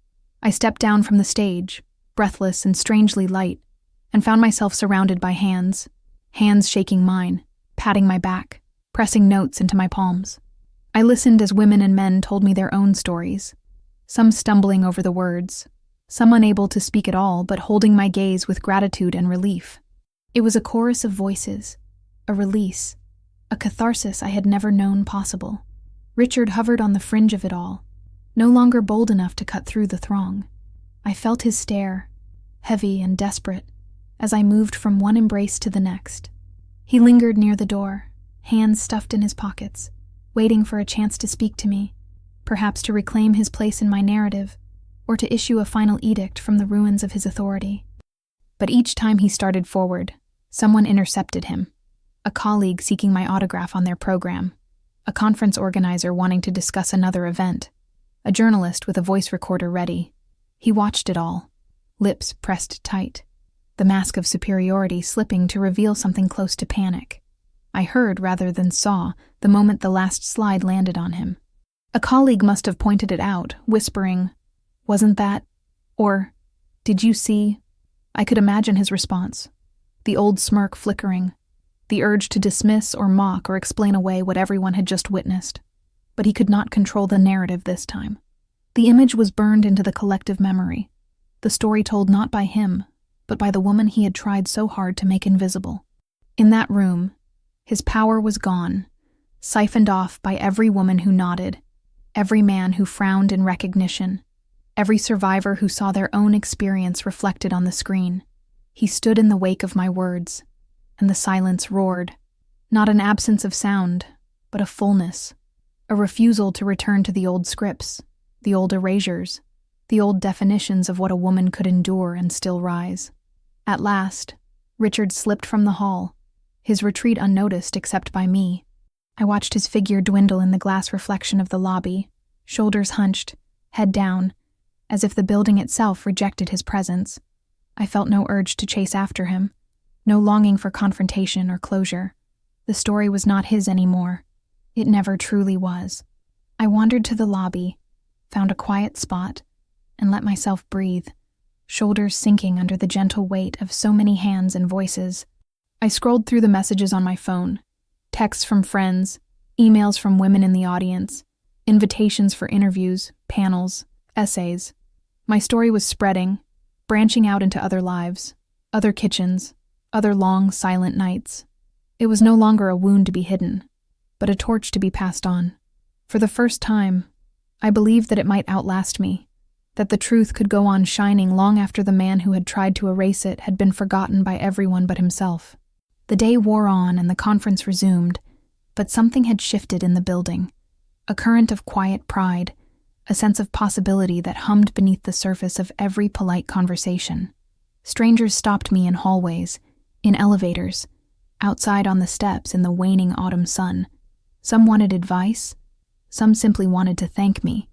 I stepped down from the stage, breathless and strangely light, and found myself surrounded by hands shaking mine, patting my back, pressing notes into my palms. I listened as women and men told me their own stories, some stumbling over the words, some unable to speak at all but holding my gaze with gratitude and relief. It was a chorus of voices, a release, a catharsis I had never known possible. Richard hovered on the fringe of it all, no longer bold enough to cut through the throng. I felt his stare, heavy and desperate, as I moved from one embrace to the next. He lingered near the door, hands stuffed in his pockets, waiting for a chance to speak to me, perhaps to reclaim his place in my narrative, or to issue a final edict from the ruins of his authority. But each time he started forward, someone intercepted him. A colleague seeking my autograph on their program, a conference organizer wanting to discuss another event, a journalist with a voice recorder ready. He watched it all, lips pressed tight, the mask of superiority slipping to reveal something close to panic. I heard rather than saw the moment the last slide landed on him. A colleague must have pointed it out, whispering, "Wasn't that?" Or, "Did you see?" I could imagine his response, the old smirk flickering, the urge to dismiss or mock or explain away what everyone had just witnessed. But he could not control the narrative this time. The image was burned into the collective memory, the story told not by him, but by the woman he had tried so hard to make invisible. In that room, his power was gone, siphoned off by every woman who nodded, every man who frowned in recognition, every survivor who saw their own experience reflected on the screen. He stood in the wake of my words, and the silence roared. Not an absence of sound, but a fullness, a refusal to return to the old scripts, the old erasures, the old definitions of what a woman could endure and still rise. At last, Richard slipped from the hall, his retreat unnoticed except by me. I watched his figure dwindle in the glass reflection of the lobby, shoulders hunched, head down, as if the building itself rejected his presence. I felt no urge to chase after him, no longing for confrontation or closure. The story was not his anymore. It never truly was. I wandered to the lobby, found a quiet spot, and let myself breathe, shoulders sinking under the gentle weight of so many hands and voices. I scrolled through the messages on my phone, texts from friends, emails from women in the audience, invitations for interviews, panels, essays. My story was spreading, branching out into other lives, other kitchens, other long, silent nights. It was no longer a wound to be hidden, but a torch to be passed on. For the first time, I believed that it might outlast me, that the truth could go on shining long after the man who had tried to erase it had been forgotten by everyone but himself. The day wore on and the conference resumed, but something had shifted in the building. A current of quiet pride, a sense of possibility that hummed beneath the surface of every polite conversation. Strangers stopped me in hallways, in elevators, outside on the steps in the waning autumn sun. Some wanted advice, some simply wanted to thank me,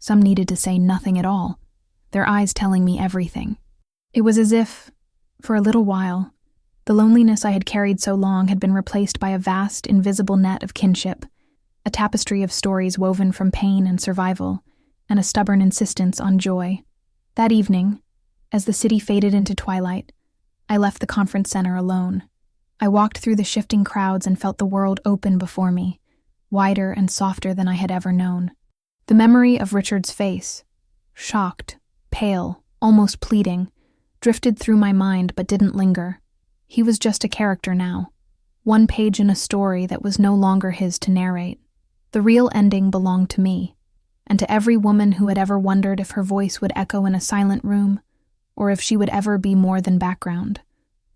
some needed to say nothing at all, their eyes telling me everything. It was as if, for a little while, the loneliness I had carried so long had been replaced by a vast, invisible net of kinship, a tapestry of stories woven from pain and survival, and a stubborn insistence on joy. That evening, as the city faded into twilight, I left the conference center alone. I walked through the shifting crowds and felt the world open before me, wider and softer than I had ever known. The memory of Richard's face, shocked, pale, almost pleading, drifted through my mind but didn't linger. He was just a character now, one page in a story that was no longer his to narrate. The real ending belonged to me, and to every woman who had ever wondered if her voice would echo in a silent room, or if she would ever be more than background,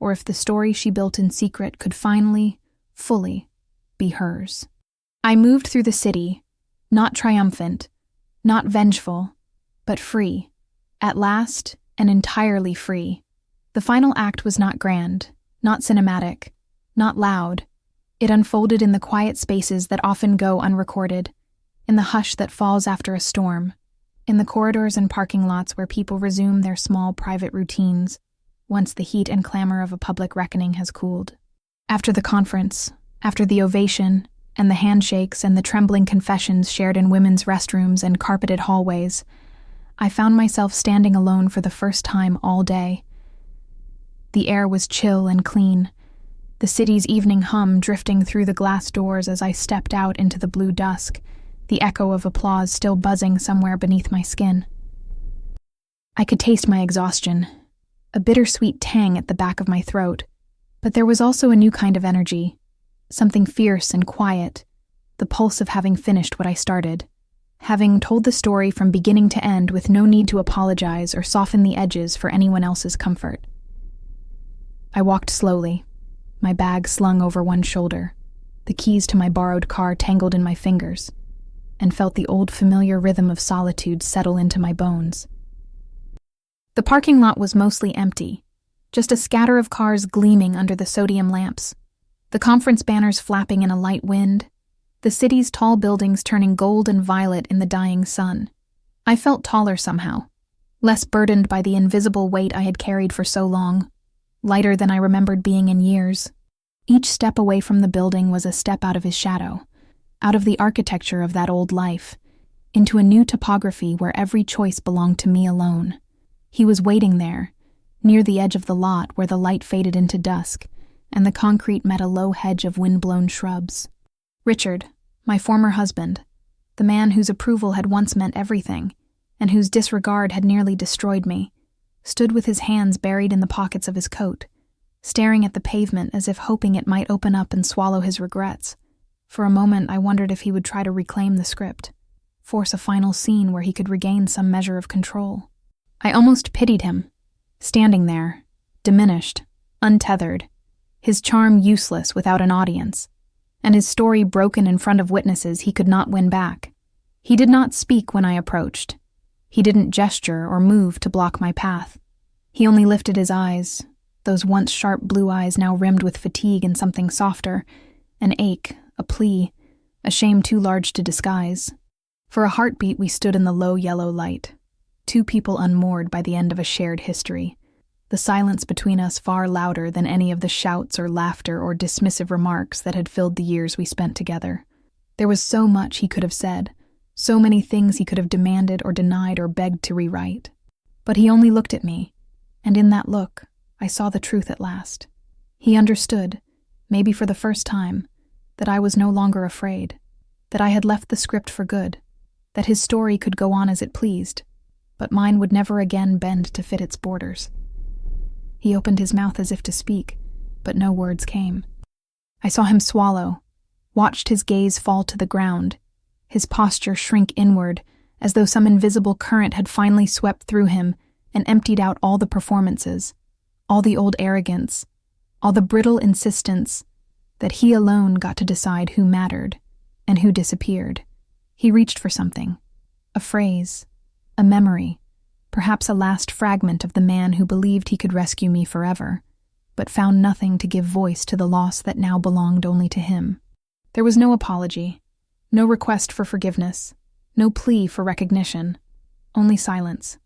or if the story she built in secret could finally, fully, be hers. I moved through the city, not triumphant, not vengeful, but free. At last, and entirely free. The final act was not grand, not cinematic, not loud. It unfolded in the quiet spaces that often go unrecorded, in the hush that falls after a storm, in the corridors and parking lots where people resume their small private routines, once the heat and clamor of a public reckoning has cooled. After the conference, after the ovation, and the handshakes and the trembling confessions shared in women's restrooms and carpeted hallways, I found myself standing alone for the first time all day. The air was chill and clean, the city's evening hum drifting through the glass doors as I stepped out into the blue dusk, the echo of applause still buzzing somewhere beneath my skin. I could taste my exhaustion, a bittersweet tang at the back of my throat, but there was also a new kind of energy, something fierce and quiet, the pulse of having finished what I started, having told the story from beginning to end with no need to apologize or soften the edges for anyone else's comfort. I walked slowly, my bag slung over one shoulder, the keys to my borrowed car tangled in my fingers, and felt the old familiar rhythm of solitude settle into my bones. The parking lot was mostly empty, just a scatter of cars gleaming under the sodium lamps, the conference banners flapping in a light wind, the city's tall buildings turning gold and violet in the dying sun. I felt taller somehow, less burdened by the invisible weight I had carried for so long, lighter than I remembered being in years. Each step away from the building was a step out of his shadow, out of the architecture of that old life, into a new topography where every choice belonged to me alone. He was waiting there, near the edge of the lot where the light faded into dusk, and the concrete met a low hedge of wind-blown shrubs. Richard, my former husband, the man whose approval had once meant everything, and whose disregard had nearly destroyed me, stood with his hands buried in the pockets of his coat, staring at the pavement as if hoping it might open up and swallow his regrets. For a moment I wondered if he would try to reclaim the script, force a final scene where he could regain some measure of control. I almost pitied him, standing there, diminished, untethered, his charm useless without an audience, and his story broken in front of witnesses he could not win back. He did not speak when I approached. He didn't gesture or move to block my path. He only lifted his eyes, those once sharp blue eyes now rimmed with fatigue and something softer, an ache, a plea, a shame too large to disguise. For a heartbeat we stood in the low yellow light, two people unmoored by the end of a shared history, the silence between us far louder than any of the shouts or laughter or dismissive remarks that had filled the years we spent together. There was so much he could have said, so many things he could have demanded or denied or begged to rewrite. But he only looked at me, And in that look, I saw the truth at last. He understood, maybe for the first time, that I was no longer afraid, that I had left the script for good, that his story could go on as it pleased, but mine would never again bend to fit its borders. He opened his mouth as if to speak, but no words came. I saw him swallow, watched his gaze fall to the ground, his posture shrink inward, as though some invisible current had finally swept through him and emptied out all the performances, all the old arrogance, all the brittle insistence that he alone got to decide who mattered and who disappeared. He reached for something, a phrase, a memory, perhaps a last fragment of the man who believed he could rescue me forever, but found nothing to give voice to the loss that now belonged only to him. There was no apology, no request for forgiveness, no plea for recognition, only silence.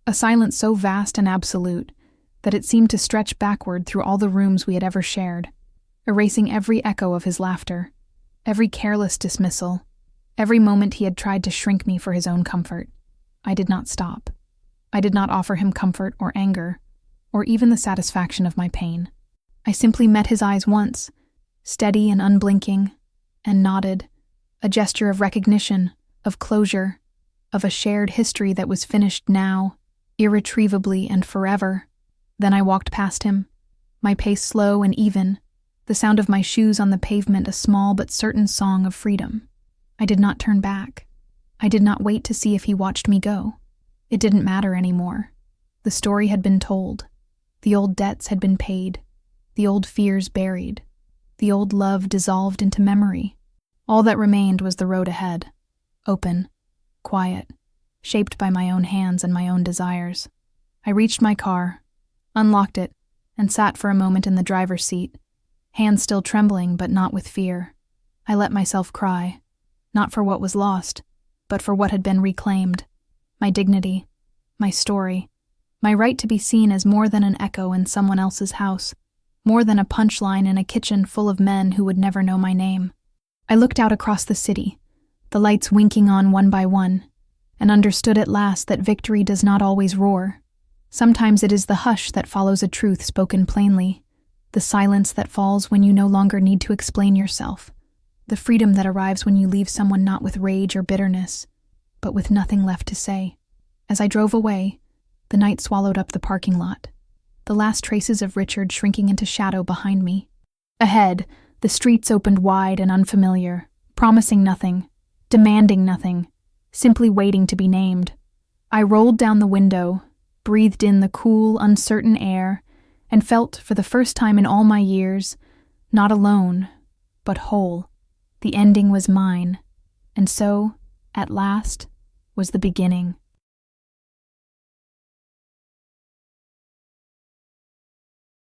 A silence so vast and absolute that it seemed to stretch backward through all the rooms we had ever shared, erasing every echo of his laughter, every careless dismissal, every moment he had tried to shrink me for his own comfort. I did not stop. I did not offer him comfort or anger, or even the satisfaction of my pain. I simply met his eyes once, steady and unblinking, and nodded, a gesture of recognition, of closure, of a shared history that was finished now, irretrievably and forever. Then I walked past him, my pace slow and even, the sound of my shoes on the pavement a small but certain song of freedom. I did not turn back. I did not wait to see if he watched me go. It didn't matter anymore. The story had been told. The old debts had been paid. The old fears buried. The old love dissolved into memory. All that remained was the road ahead, open, quiet, shaped by my own hands and my own desires. I reached my car, unlocked it, and sat for a moment in the driver's seat, hands still trembling but not with fear. I let myself cry, not for what was lost, but for what had been reclaimed. My dignity, my story, my right to be seen as more than an echo in someone else's house, more than a punchline in a kitchen full of men who would never know my name. I looked out across the city, the lights winking on one by one, and understood at last that victory does not always roar. Sometimes it is the hush that follows a truth spoken plainly, the silence that falls when you no longer need to explain yourself, the freedom that arrives when you leave someone not with rage or bitterness, but with nothing left to say. As I drove away, the night swallowed up the parking lot, the last traces of Richard shrinking into shadow behind me. Ahead, the streets opened wide and unfamiliar, promising nothing, demanding nothing, simply waiting to be named. I rolled down the window, breathed in the cool, uncertain air, and felt, for the first time in all my years, not alone, but whole. The ending was mine, and so, at last, was the beginning.